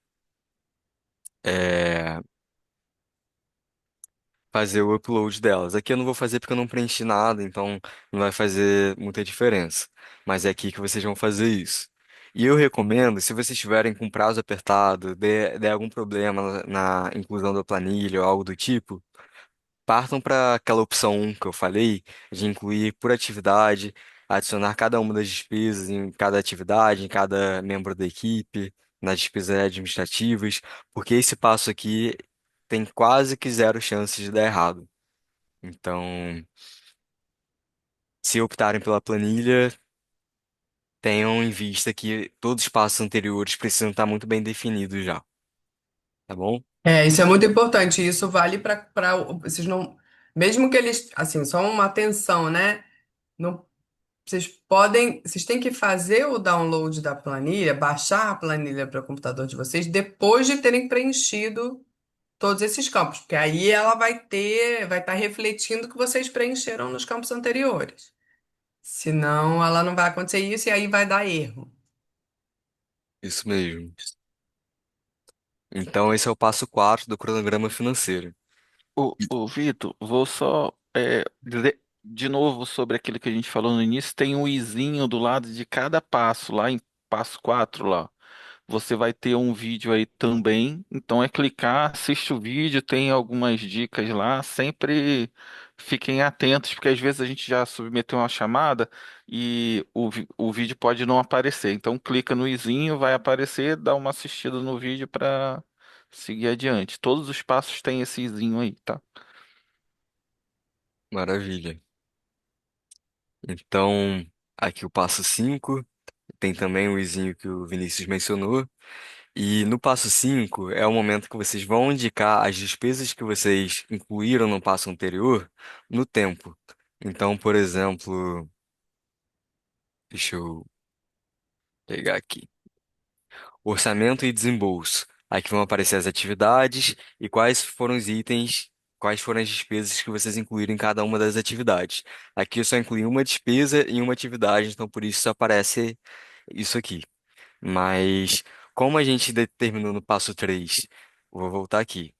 Speaker 5: é, fazer o upload delas. Aqui eu não vou fazer porque eu não preenchi nada, então não vai fazer muita diferença. Mas é aqui que vocês vão fazer isso. E eu recomendo, se vocês estiverem com prazo apertado, der algum problema na inclusão da planilha ou algo do tipo, partam para aquela opção 1 que eu falei, de incluir por atividade, adicionar cada uma das despesas em cada atividade, em cada membro da equipe, nas despesas administrativas, porque esse passo aqui tem quase que zero chances de dar errado. Então, se optarem pela planilha, tenham em vista que todos os passos anteriores precisam estar muito bem definidos já, tá bom?
Speaker 1: Isso é muito importante. Isso vale para vocês não, mesmo que eles, assim, só uma atenção, né? Não, vocês têm que fazer o download da planilha, baixar a planilha para o computador de vocês depois de terem preenchido todos esses campos, porque aí ela vai estar refletindo o que vocês preencheram nos campos anteriores. Senão, ela não vai acontecer isso e aí vai dar erro.
Speaker 5: Isso mesmo. Então, esse é o passo 4 do cronograma financeiro.
Speaker 6: Ô, Vitor, vou só dizer de novo sobre aquilo que a gente falou no início. Tem um izinho do lado de cada passo, lá em passo 4 lá. Você vai ter um vídeo aí também. Então é clicar, assiste o vídeo, tem algumas dicas lá. Sempre fiquem atentos, porque às vezes a gente já submeteu uma chamada e o vídeo pode não aparecer. Então clica no izinho, vai aparecer, dá uma assistida no vídeo para seguir adiante. Todos os passos têm esse izinho aí, tá?
Speaker 5: Maravilha. Então, aqui o passo 5 tem também o izinho que o Vinícius mencionou. E no passo 5 é o momento que vocês vão indicar as despesas que vocês incluíram no passo anterior no tempo. Então, por exemplo, deixa eu pegar aqui. Orçamento e desembolso. Aqui vão aparecer as atividades e quais foram os itens, quais foram as despesas que vocês incluíram em cada uma das atividades. Aqui eu só incluí uma despesa em uma atividade, então por isso só aparece isso aqui. Mas como a gente determinou no passo 3, vou voltar aqui,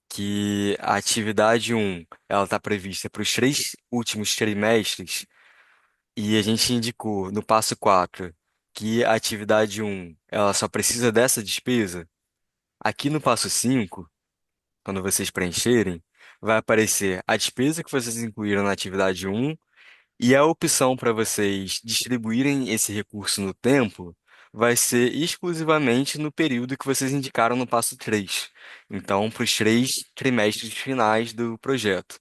Speaker 5: que a atividade um ela está prevista para os 3 últimos trimestres, e a gente indicou no passo 4 que a atividade um ela só precisa dessa despesa. Aqui no passo 5, quando vocês preencherem, vai aparecer a despesa que vocês incluíram na atividade um, e a opção para vocês distribuírem esse recurso no tempo vai ser exclusivamente no período que vocês indicaram no passo 3. Então, para os 3 trimestres finais do projeto.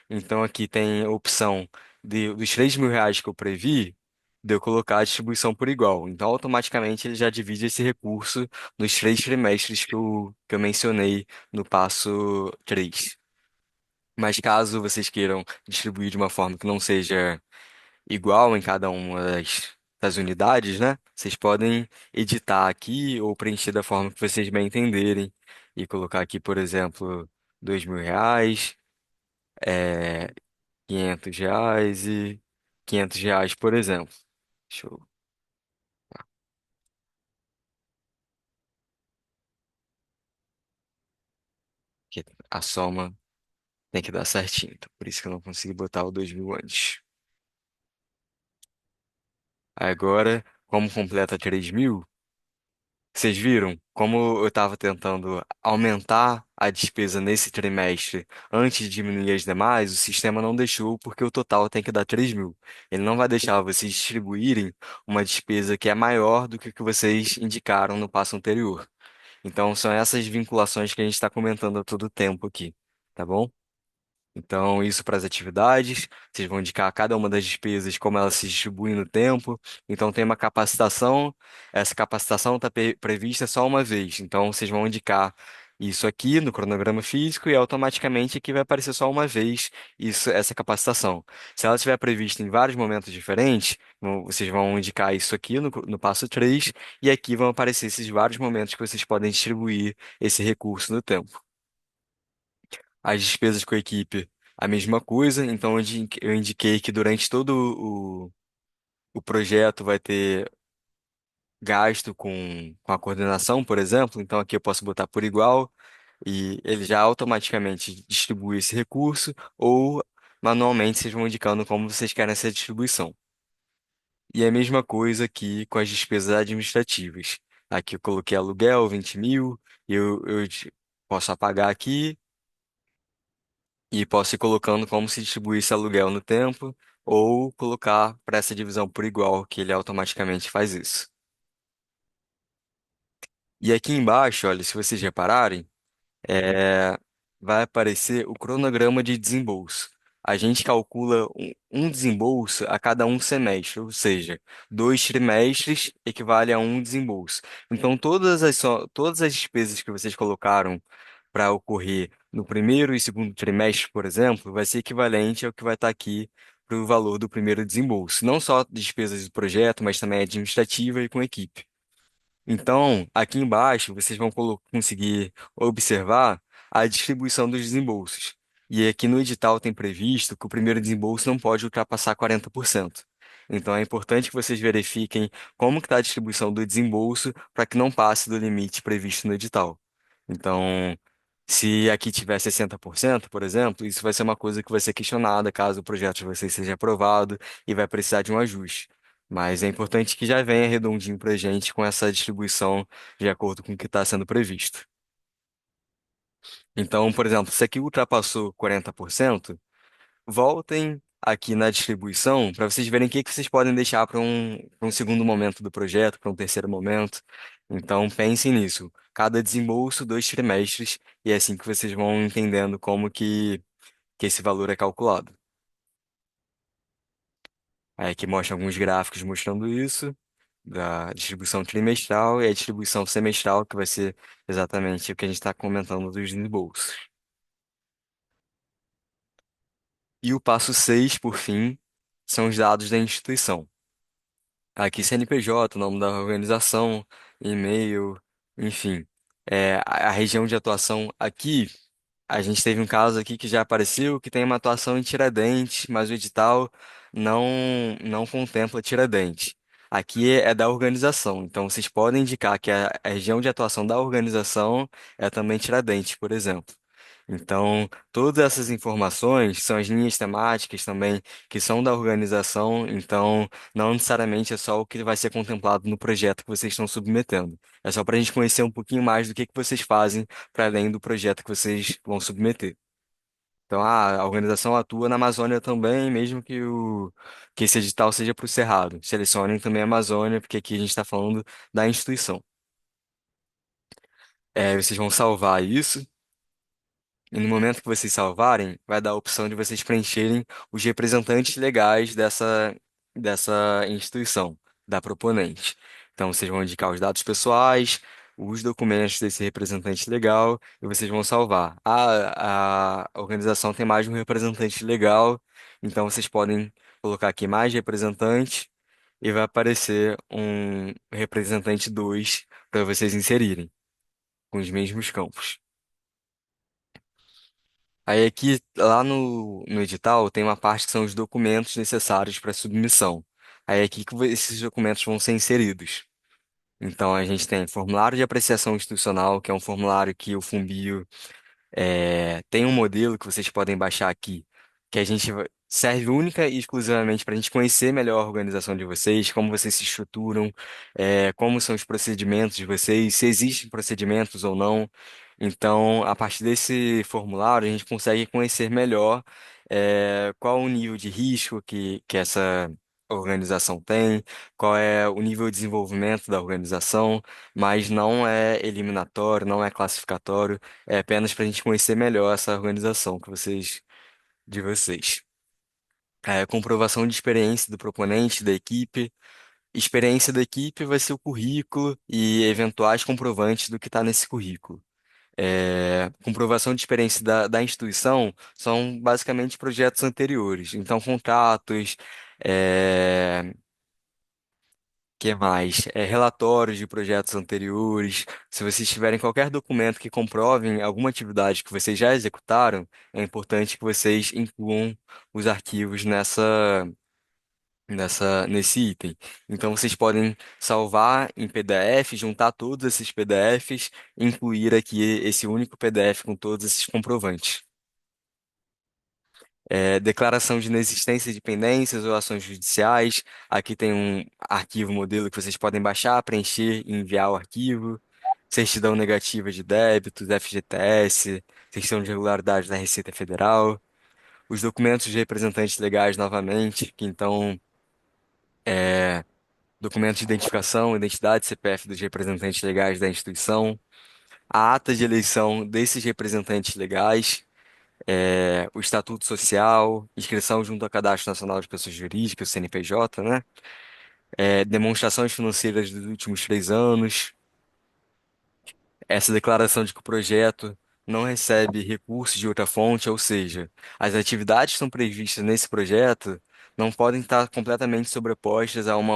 Speaker 5: Então, aqui tem a opção dos R$ 3.000 que eu previ, de eu colocar a distribuição por igual. Então, automaticamente, ele já divide esse recurso nos 3 trimestres que eu mencionei no passo 3. Mas caso vocês queiram distribuir de uma forma que não seja igual em cada uma das unidades, né? Vocês podem editar aqui ou preencher da forma que vocês bem entenderem e colocar aqui, por exemplo, R$ 2.000, é, R$ 500 e R$ 500, por exemplo. Deixa eu... Aqui, a soma tem que dar certinho, então por isso que eu não consegui botar o 2.000 antes. Agora, como completa 3.000, vocês viram como eu estava tentando aumentar a despesa nesse trimestre antes de diminuir as demais? O sistema não deixou porque o total tem que dar 3.000. Ele não vai deixar vocês distribuírem uma despesa que é maior do que o que vocês indicaram no passo anterior. Então, são essas vinculações que a gente está comentando a todo tempo aqui, tá bom? Então, isso para as atividades, vocês vão indicar cada uma das despesas, como elas se distribuem no tempo. Então, tem uma capacitação, essa capacitação está prevista só uma vez. Então, vocês vão indicar isso aqui no cronograma físico e automaticamente aqui vai aparecer só uma vez essa capacitação. Se ela estiver prevista em vários momentos diferentes, vocês vão indicar isso aqui no passo 3 e aqui vão aparecer esses vários momentos que vocês podem distribuir esse recurso no tempo. As despesas com a equipe, a mesma coisa, então eu indiquei que durante todo o projeto vai ter gasto com a coordenação, por exemplo, então aqui eu posso botar por igual e ele já automaticamente distribui esse recurso ou manualmente vocês vão indicando como vocês querem essa distribuição. E é a mesma coisa aqui com as despesas administrativas. Aqui eu coloquei aluguel, 20 mil, e posso apagar aqui e posso ir colocando como se distribuísse aluguel no tempo ou colocar para essa divisão por igual, que ele automaticamente faz isso. E aqui embaixo, olha, se vocês repararem, é, vai aparecer o cronograma de desembolso. A gente calcula um desembolso a cada um semestre, ou seja, 2 trimestres equivale a um desembolso. Então, todas as despesas que vocês colocaram para ocorrer no primeiro e segundo trimestre, por exemplo, vai ser equivalente ao que vai estar aqui para o valor do primeiro desembolso. Não só despesas do projeto, mas também administrativa e com equipe. Então, aqui embaixo, vocês vão conseguir observar a distribuição dos desembolsos. E aqui no edital tem previsto que o primeiro desembolso não pode ultrapassar 40%. Então, é importante que vocês verifiquem como que está a distribuição do desembolso para que não passe do limite previsto no edital. Então, se aqui tiver 60%, por exemplo, isso vai ser uma coisa que vai ser questionada caso o projeto de vocês seja aprovado e vai precisar de um ajuste. Mas é importante que já venha redondinho para a gente com essa distribuição de acordo com o que está sendo previsto. Então, por exemplo, se aqui ultrapassou 40%, voltem aqui na distribuição para vocês verem o que que vocês podem deixar para um segundo momento do projeto, para um terceiro momento. Então, pensem nisso. Cada desembolso, 2 trimestres, e é assim que vocês vão entendendo como que esse valor é calculado. Aí aqui mostra alguns gráficos mostrando isso, da distribuição trimestral e a distribuição semestral, que vai ser exatamente o que a gente está comentando dos desembolsos. E o passo 6, por fim, são os dados da instituição. Aqui CNPJ, nome da organização, e-mail, enfim. A região de atuação aqui, a gente teve um caso aqui que já apareceu, que tem uma atuação em Tiradentes, mas o edital não contempla Tiradentes. Aqui é da organização, então vocês podem indicar que a região de atuação da organização é também Tiradentes, por exemplo. Então, todas essas informações são as linhas temáticas também que são da organização, então não necessariamente é só o que vai ser contemplado no projeto que vocês estão submetendo. É só para a gente conhecer um pouquinho mais do que vocês fazem para além do projeto que vocês vão submeter. Então, a organização atua na Amazônia também, mesmo que esse edital seja para o Cerrado. Selecionem também a Amazônia, porque aqui a gente está falando da instituição. Vocês vão salvar isso. E no momento que vocês salvarem, vai dar a opção de vocês preencherem os representantes legais dessa instituição, da proponente. Então, vocês vão indicar os dados pessoais, os documentos desse representante legal, e vocês vão salvar. A organização tem mais de um representante legal, então vocês podem colocar aqui mais representante, e vai aparecer um representante 2 para vocês inserirem, com os mesmos campos. Aí aqui, lá no edital, tem uma parte que são os documentos necessários para submissão. Aí é aqui que esses documentos vão ser inseridos. Então, a gente tem formulário de apreciação institucional, que é um formulário que o Fumbio tem um modelo que vocês podem baixar aqui, que serve única e exclusivamente para a gente conhecer melhor a organização de vocês, como vocês se estruturam, como são os procedimentos de vocês, se existem procedimentos ou não. Então, a partir desse formulário, a gente consegue conhecer melhor, qual o nível de risco que essa organização tem, qual é o nível de desenvolvimento da organização, mas não é eliminatório, não é classificatório. É apenas para a gente conhecer melhor essa organização de vocês. Comprovação de experiência do proponente, da equipe. Experiência da equipe vai ser o currículo e eventuais comprovantes do que está nesse currículo. Comprovação de experiência da instituição são basicamente projetos anteriores. Então, contratos, é, que mais? Relatórios de projetos anteriores. Se vocês tiverem qualquer documento que comprovem alguma atividade que vocês já executaram, é importante que vocês incluam os arquivos nesse item. Então, vocês podem salvar em PDF, juntar todos esses PDFs e incluir aqui esse único PDF com todos esses comprovantes. Declaração de inexistência de pendências ou ações judiciais. Aqui tem um arquivo modelo que vocês podem baixar, preencher e enviar o arquivo. Certidão negativa de débitos, FGTS, certidão de regularidade da Receita Federal. Os documentos de representantes legais, novamente, que então, documentos de identificação, identidade, CPF dos representantes legais da instituição. A ata de eleição desses representantes legais. O Estatuto Social, inscrição junto ao Cadastro Nacional de Pessoas Jurídicas, CNPJ, né? Demonstrações financeiras dos últimos 3 anos, essa declaração de que o projeto não recebe recursos de outra fonte, ou seja, as atividades que estão previstas nesse projeto não podem estar completamente sobrepostas a um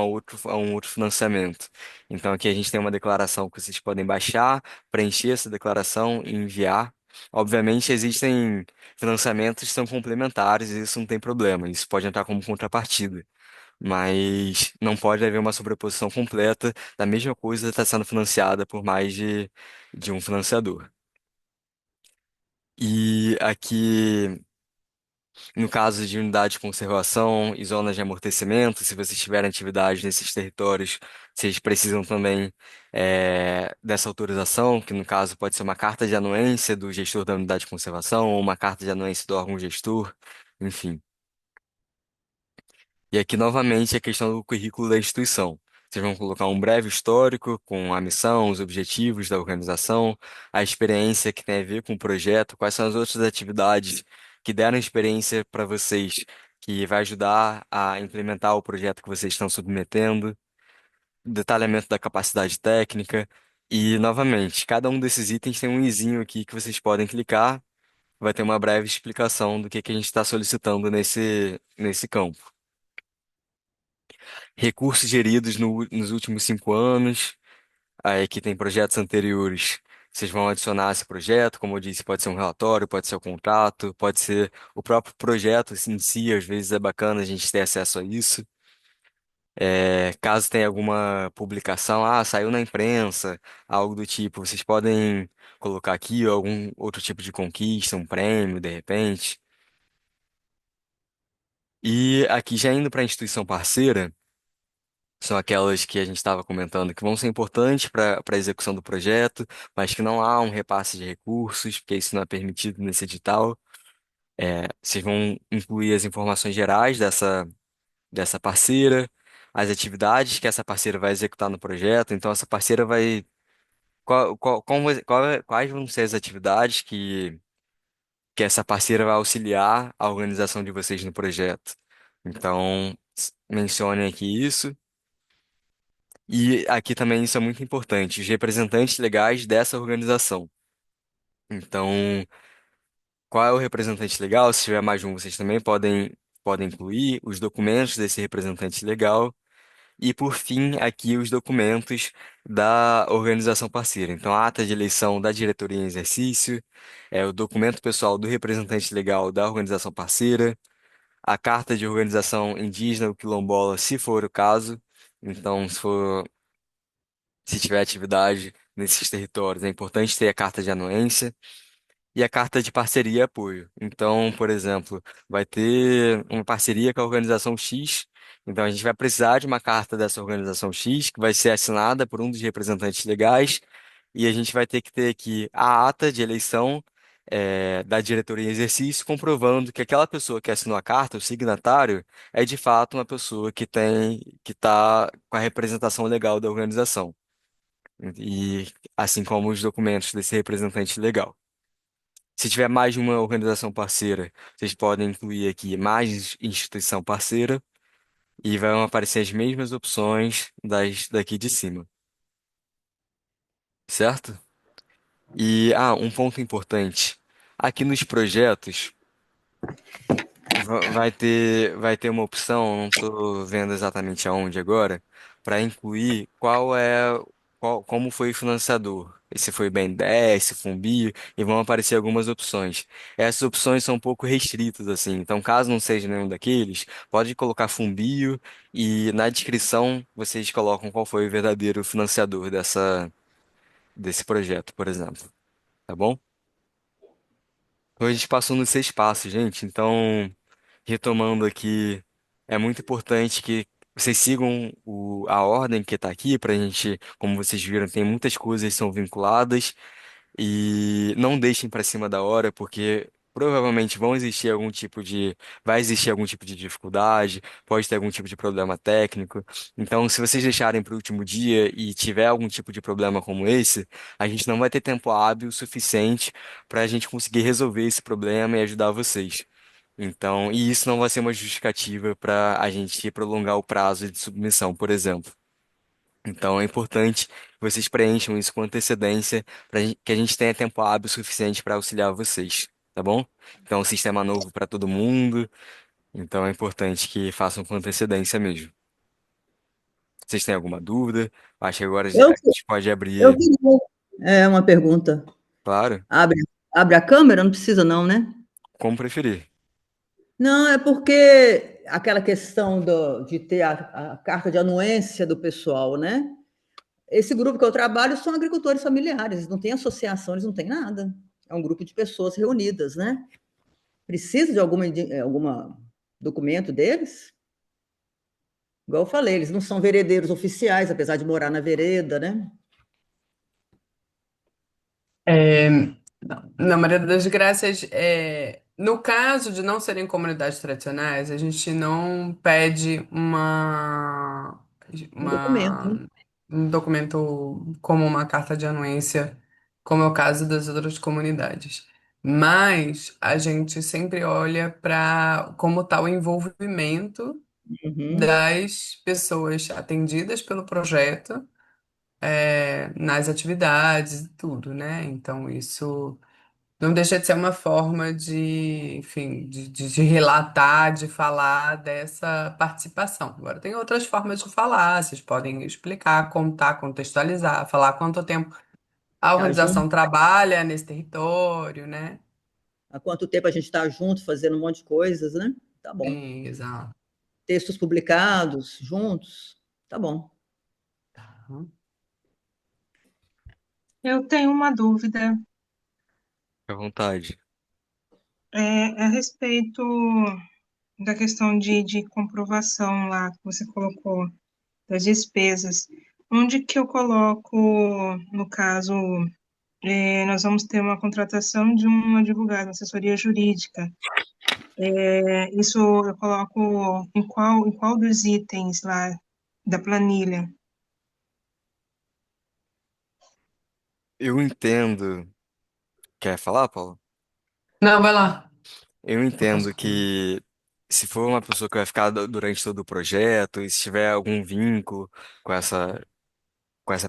Speaker 5: outro financiamento. Então, aqui a gente tem uma declaração que vocês podem baixar, preencher essa declaração e enviar. Obviamente, existem financiamentos que são complementares e isso não tem problema, isso pode entrar como contrapartida. Mas não pode haver uma sobreposição completa da mesma coisa estar sendo financiada por mais de um financiador. E aqui, no caso de unidade de conservação e zonas de amortecimento, se vocês tiverem atividade nesses territórios, vocês precisam também dessa autorização, que no caso pode ser uma carta de anuência do gestor da unidade de conservação ou uma carta de anuência do órgão gestor, enfim. E aqui, novamente, a questão do currículo da instituição. Vocês vão colocar um breve histórico com a missão, os objetivos da organização, a experiência que tem a ver com o projeto, quais são as outras atividades que deram experiência para vocês, que vai ajudar a implementar o projeto que vocês estão submetendo, detalhamento da capacidade técnica. E, novamente, cada um desses itens tem um izinho aqui que vocês podem clicar, vai ter uma breve explicação do que a gente está solicitando nesse campo. Recursos geridos nos últimos 5 anos. Aí aqui tem projetos anteriores. Vocês vão adicionar esse projeto, como eu disse, pode ser um relatório, pode ser o contrato, pode ser o próprio projeto em si, às vezes é bacana a gente ter acesso a isso. Caso tenha alguma publicação, saiu na imprensa, algo do tipo, vocês podem colocar aqui algum outro tipo de conquista, um prêmio, de repente. E aqui já indo para a instituição parceira, são aquelas que a gente estava comentando que vão ser importantes para a execução do projeto, mas que não há um repasse de recursos, porque isso não é permitido nesse edital. Vocês vão incluir as informações gerais dessa parceira, as atividades que essa parceira vai executar no projeto. Então, essa parceira vai. Quais vão ser as atividades que essa parceira vai auxiliar a organização de vocês no projeto? Então, mencione aqui isso. E aqui também isso é muito importante, os representantes legais dessa organização. Então, qual é o representante legal? Se tiver mais de um, vocês também podem incluir os documentos desse representante legal. E, por fim, aqui os documentos da organização parceira. Então, a ata de eleição da diretoria em exercício, o documento pessoal do representante legal da organização parceira, a carta de organização indígena ou quilombola, se for o caso. Então, se tiver atividade nesses territórios, é importante ter a carta de anuência e a carta de parceria e apoio. Então, por exemplo, vai ter uma parceria com a organização X, então a gente vai precisar de uma carta dessa organização X, que vai ser assinada por um dos representantes legais, e a gente vai ter que ter aqui a ata de eleição, da diretoria em exercício, comprovando que aquela pessoa que assinou a carta, o signatário, é de fato uma pessoa que está com a representação legal da organização e assim como os documentos desse representante legal. Se tiver mais de uma organização parceira, vocês podem incluir aqui mais instituição parceira e vão aparecer as mesmas opções das daqui de cima, certo? E, um ponto importante. Aqui nos projetos vai ter uma opção, não estou vendo exatamente aonde agora, para incluir como foi o financiador. Se foi o BNDES, se foi um BIO, e vão aparecer algumas opções. Essas opções são um pouco restritas, assim. Então, caso não seja nenhum daqueles, pode colocar Fumbio e na descrição vocês colocam qual foi o verdadeiro financiador desse projeto, por exemplo. Tá bom? Então, a gente passou nos 6 passos, gente. Então, retomando aqui, é muito importante que vocês sigam a ordem que está aqui para a gente, como vocês viram, tem muitas coisas que são vinculadas e não deixem para cima da hora, porque provavelmente vai existir algum tipo de dificuldade, pode ter algum tipo de problema técnico. Então, se vocês deixarem para o último dia e tiver algum tipo de problema como esse, a gente não vai ter tempo hábil suficiente para a gente conseguir resolver esse problema e ajudar vocês. Então, e isso não vai ser uma justificativa para a gente prolongar o prazo de submissão, por exemplo. Então, é importante que vocês preencham isso com antecedência para que a gente tenha tempo hábil suficiente para auxiliar vocês, tá bom? Então, é um sistema novo para todo mundo, então é importante que façam com antecedência mesmo. Vocês têm alguma dúvida? Acho que agora a
Speaker 2: Eu,
Speaker 5: gente pode
Speaker 2: eu
Speaker 5: abrir,
Speaker 2: queria. É uma pergunta.
Speaker 5: claro,
Speaker 2: Abre, abre a câmera? Não precisa, não, né?
Speaker 5: como preferir.
Speaker 2: Não, é porque aquela questão de ter a carta de anuência do pessoal, né? Esse grupo que eu trabalho são agricultores familiares, eles não têm associação, eles não têm nada. É um grupo de pessoas reunidas, né? Precisa de alguma documento deles? Igual eu falei, eles não são veredeiros oficiais, apesar de morar na vereda, né?
Speaker 1: É, na maioria das graças, no caso de não serem comunidades tradicionais, a gente não pede
Speaker 2: Um documento, né?
Speaker 1: um documento como uma carta de anuência, como é o caso das outras comunidades. Mas a gente sempre olha para como está o envolvimento
Speaker 2: Uhum.
Speaker 1: das pessoas atendidas pelo projeto, nas atividades e tudo, né? Então, isso não deixa de ser uma forma de, enfim, de relatar, de falar dessa participação. Agora, tem outras formas de falar, vocês podem explicar, contar, contextualizar, falar quanto tempo a
Speaker 2: Tá
Speaker 1: organização
Speaker 2: junto.
Speaker 1: trabalha nesse território, né?
Speaker 2: Há quanto tempo a gente está junto, fazendo um monte de coisas, né? Tá bom.
Speaker 1: Sim, exato.
Speaker 2: Textos publicados juntos, tá bom.
Speaker 4: Eu tenho uma dúvida,
Speaker 5: Fique à vontade.
Speaker 4: a respeito da questão de comprovação lá que você colocou, das despesas. Onde que eu coloco, no caso, nós vamos ter uma contratação de um advogado, uma assessoria jurídica. Isso eu coloco em qual dos itens lá da planilha?
Speaker 5: Eu entendo. Quer falar, Paulo?
Speaker 1: Não, vai lá.
Speaker 5: Eu
Speaker 1: Eu posso
Speaker 5: entendo
Speaker 1: falar.
Speaker 5: que se for uma pessoa que vai ficar durante todo o projeto, e se tiver algum vínculo com essa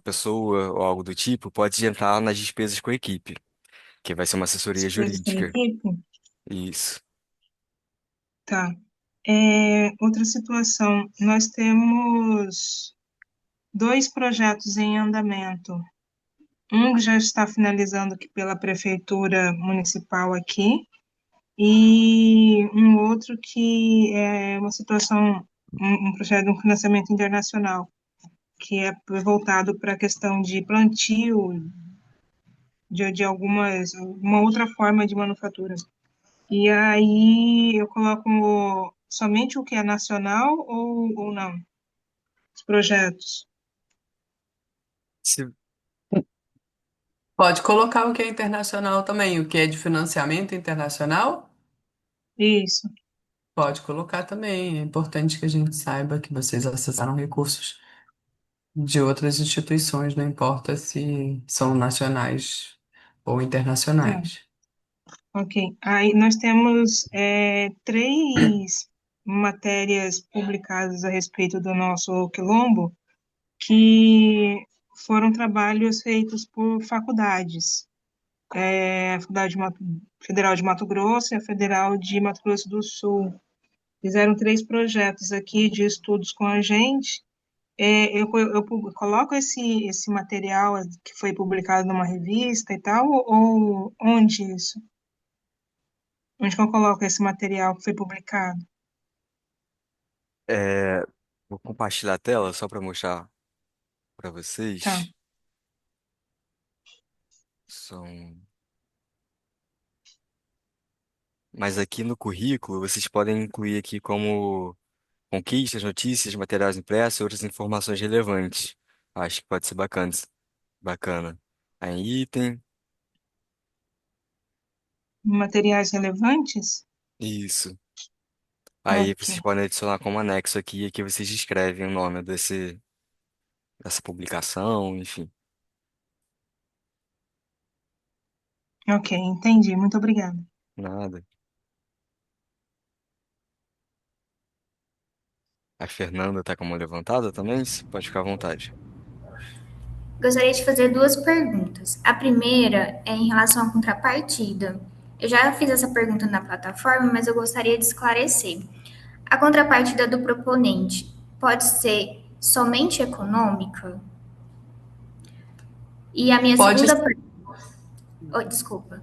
Speaker 5: pessoa ou algo do tipo, pode entrar nas despesas com a equipe, que vai ser uma assessoria
Speaker 4: Despesas com a
Speaker 5: jurídica.
Speaker 4: equipe?
Speaker 5: Isso.
Speaker 4: Tá. Outra situação, nós temos dois projetos em andamento. Um já está finalizando aqui pela prefeitura municipal aqui, e um outro que é uma situação, um projeto de um financiamento internacional, que é voltado para a questão de plantio de uma outra forma de manufatura. E aí eu coloco somente o que é nacional ou não? Os projetos.
Speaker 5: Se-
Speaker 1: Pode colocar o que é internacional também, o que é de financiamento internacional?
Speaker 4: Isso.
Speaker 1: Pode colocar também. É importante que a gente saiba que vocês acessaram recursos de outras instituições, não importa se são nacionais ou
Speaker 4: Tá,
Speaker 1: internacionais.
Speaker 4: ok. Aí nós temos três matérias publicadas a respeito do nosso quilombo que foram trabalhos feitos por faculdades. a Federal de Mato Grosso e a Federal de Mato Grosso do Sul. Fizeram 3 projetos aqui de estudos com a gente. Coloco esse material que foi publicado numa revista e tal, ou onde isso? Onde que eu coloco esse material que foi publicado?
Speaker 5: É, vou compartilhar a tela só para mostrar para
Speaker 4: Tá.
Speaker 5: vocês. São... Mas aqui no currículo vocês podem incluir aqui como conquistas, notícias, materiais impressos e outras informações relevantes. Acho que pode ser bacana. Bacana. Aí item.
Speaker 4: Materiais relevantes?
Speaker 5: Isso. Aí
Speaker 4: Ok,
Speaker 5: vocês podem adicionar como anexo aqui, e aqui vocês escrevem o nome dessa publicação, enfim.
Speaker 4: ok, entendi. Muito obrigada.
Speaker 5: Nada. A Fernanda tá com a mão levantada também? Pode ficar à vontade.
Speaker 9: Gostaria de fazer duas perguntas. A primeira é em relação à contrapartida. Eu já fiz essa pergunta na plataforma, mas eu gostaria de esclarecer. A contrapartida do proponente pode ser somente econômica? E a minha
Speaker 1: Pode,
Speaker 9: segunda pergunta. Oh, desculpa.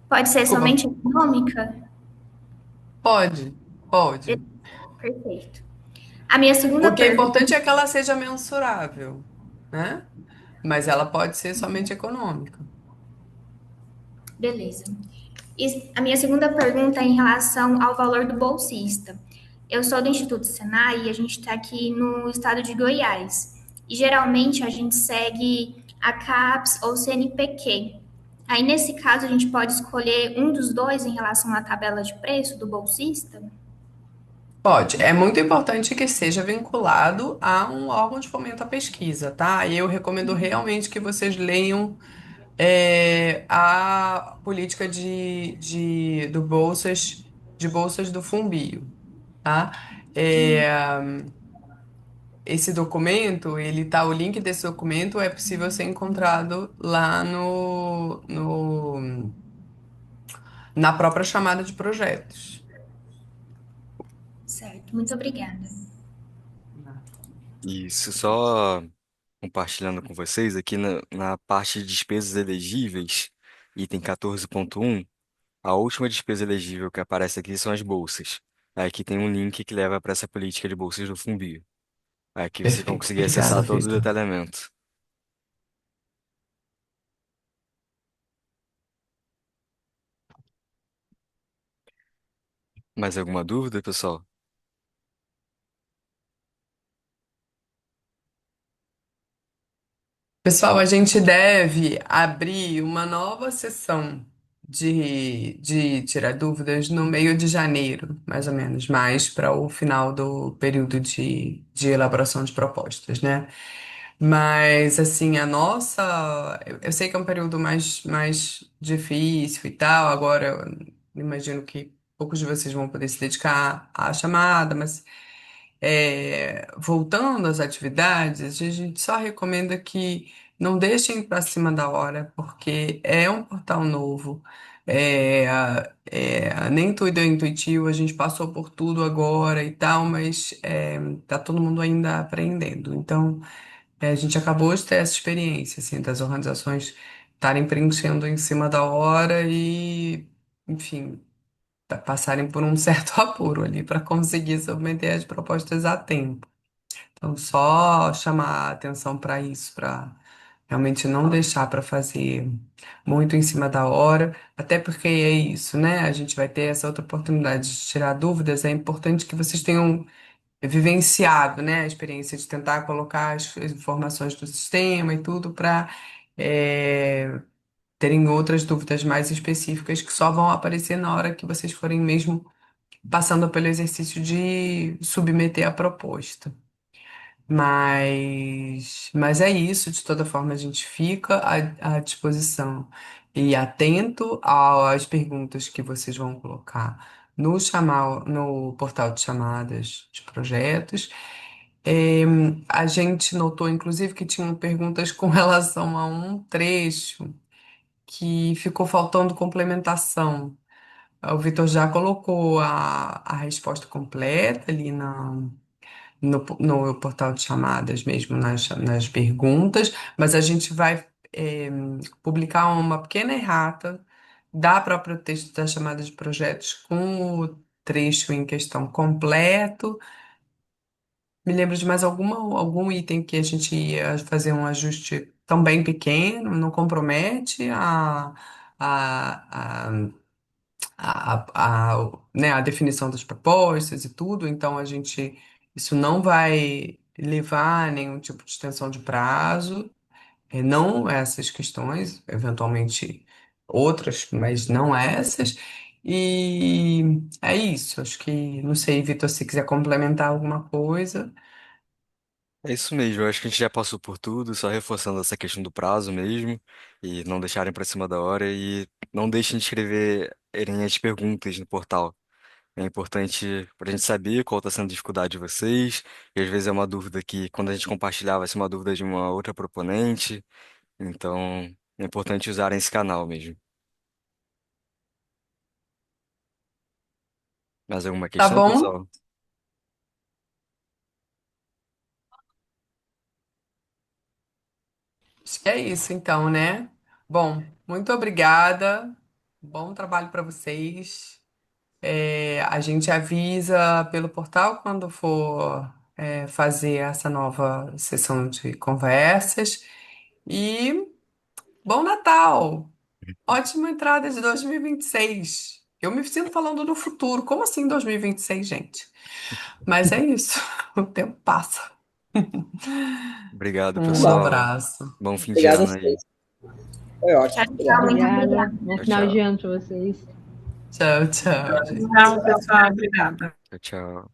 Speaker 9: Pode ser
Speaker 1: desculpa,
Speaker 9: somente econômica?
Speaker 1: pode, pode.
Speaker 9: Perfeito. A minha segunda
Speaker 1: O que é
Speaker 9: pergunta.
Speaker 1: importante é que ela seja mensurável, né? Mas ela pode ser somente econômica.
Speaker 9: Beleza. E a minha segunda pergunta é em relação ao valor do bolsista. Eu sou do Instituto Senai e a gente está aqui no estado de Goiás. E geralmente a gente segue a CAPES ou CNPq. Aí, nesse caso, a gente pode escolher um dos dois em relação à tabela de preço do bolsista?
Speaker 1: Pode. É muito importante que seja vinculado a um órgão de fomento à pesquisa, tá? E eu recomendo realmente que vocês leiam a política de bolsas do Fumbio, tá? É, esse documento, o link desse documento é possível ser encontrado lá na própria chamada de projetos.
Speaker 9: Certo, muito obrigada.
Speaker 5: Isso, só compartilhando com vocês aqui na parte de despesas elegíveis, item 14.1, a última despesa elegível que aparece aqui são as bolsas. Aqui tem um link que leva para essa política de bolsas do Fumbio. Aqui vocês vão
Speaker 1: Perfeito.
Speaker 5: conseguir acessar
Speaker 1: Obrigada,
Speaker 5: todo o
Speaker 1: Vitor.
Speaker 5: detalhamento. Mais alguma dúvida, pessoal?
Speaker 1: Pessoal, a gente deve abrir uma nova sessão de tirar dúvidas no meio de janeiro, mais ou menos, mais para o final do período de elaboração de propostas, né? Mas, assim, eu sei que é um período mais difícil e tal, agora eu imagino que poucos de vocês vão poder se dedicar à chamada, mas. Voltando às atividades, a gente só recomenda que não deixem para cima da hora, porque é um portal novo. Nem tudo é intuitivo, a gente passou por tudo agora e tal, mas tá todo mundo ainda aprendendo. Então, a gente acabou de ter essa experiência, assim, das organizações estarem preenchendo em cima da hora e, enfim, passarem por um certo apuro ali para conseguir submeter as propostas a tempo. Então, só chamar a atenção para isso, para realmente não deixar para fazer muito em cima da hora, até porque é isso, né? A gente vai ter essa outra oportunidade de tirar dúvidas. É importante que vocês tenham vivenciado, né, a experiência de tentar colocar as informações do sistema e tudo para terem outras dúvidas mais específicas que só vão aparecer na hora que vocês forem mesmo passando pelo exercício de submeter a proposta. Mas é isso, de toda forma, a gente fica à disposição e atento às perguntas que vocês vão colocar no portal de chamadas de projetos. É, a gente notou, inclusive, que tinham perguntas com relação a um trecho que ficou faltando complementação. O Vitor já colocou a resposta completa ali no portal de chamadas mesmo, nas perguntas, mas a gente vai publicar uma pequena errata da próprio texto da chamada de projetos com o trecho em questão completo. Me lembro de mais algum item que a gente ia fazer um ajuste também pequeno, não compromete a, né, a definição das propostas e tudo, então isso não vai levar a nenhum tipo de extensão de prazo, não essas questões, eventualmente outras, mas não essas. E é isso, acho que, não sei, Vitor, se quiser complementar alguma coisa.
Speaker 5: É isso mesmo, eu acho que a gente já passou por tudo, só reforçando essa questão do prazo mesmo, e não deixarem para cima da hora, e não deixem de escreverem as perguntas no portal. É importante para a gente saber qual está sendo a dificuldade de vocês, e às vezes é uma dúvida que, quando a gente compartilhar, vai ser uma dúvida de uma outra proponente, então é importante usarem esse canal mesmo. Mais alguma
Speaker 1: Tá
Speaker 5: questão,
Speaker 1: bom?
Speaker 5: pessoal?
Speaker 1: Acho que é isso então, né? Bom, muito obrigada. Bom trabalho para vocês. A gente avisa pelo portal quando for, fazer essa nova sessão de conversas. E bom Natal! Ótima entrada de 2026. Eu me sinto falando do futuro. Como assim 2026, gente? Mas é isso. O tempo passa.
Speaker 5: Obrigado,
Speaker 1: Um
Speaker 5: pessoal.
Speaker 1: abraço.
Speaker 5: Bom fim de
Speaker 2: Obrigado a
Speaker 5: ano aí.
Speaker 2: vocês. Foi
Speaker 9: Tchau,
Speaker 2: ótimo.
Speaker 9: tchau,
Speaker 2: Obrigado.
Speaker 9: muito
Speaker 10: Obrigada.
Speaker 9: obrigada.
Speaker 10: Bom
Speaker 5: Tchau,
Speaker 10: final de
Speaker 5: tchau.
Speaker 10: ano para vocês.
Speaker 1: Tchau, tchau, gente.
Speaker 8: Tchau, pessoal. Obrigada.
Speaker 5: Tchau, tchau.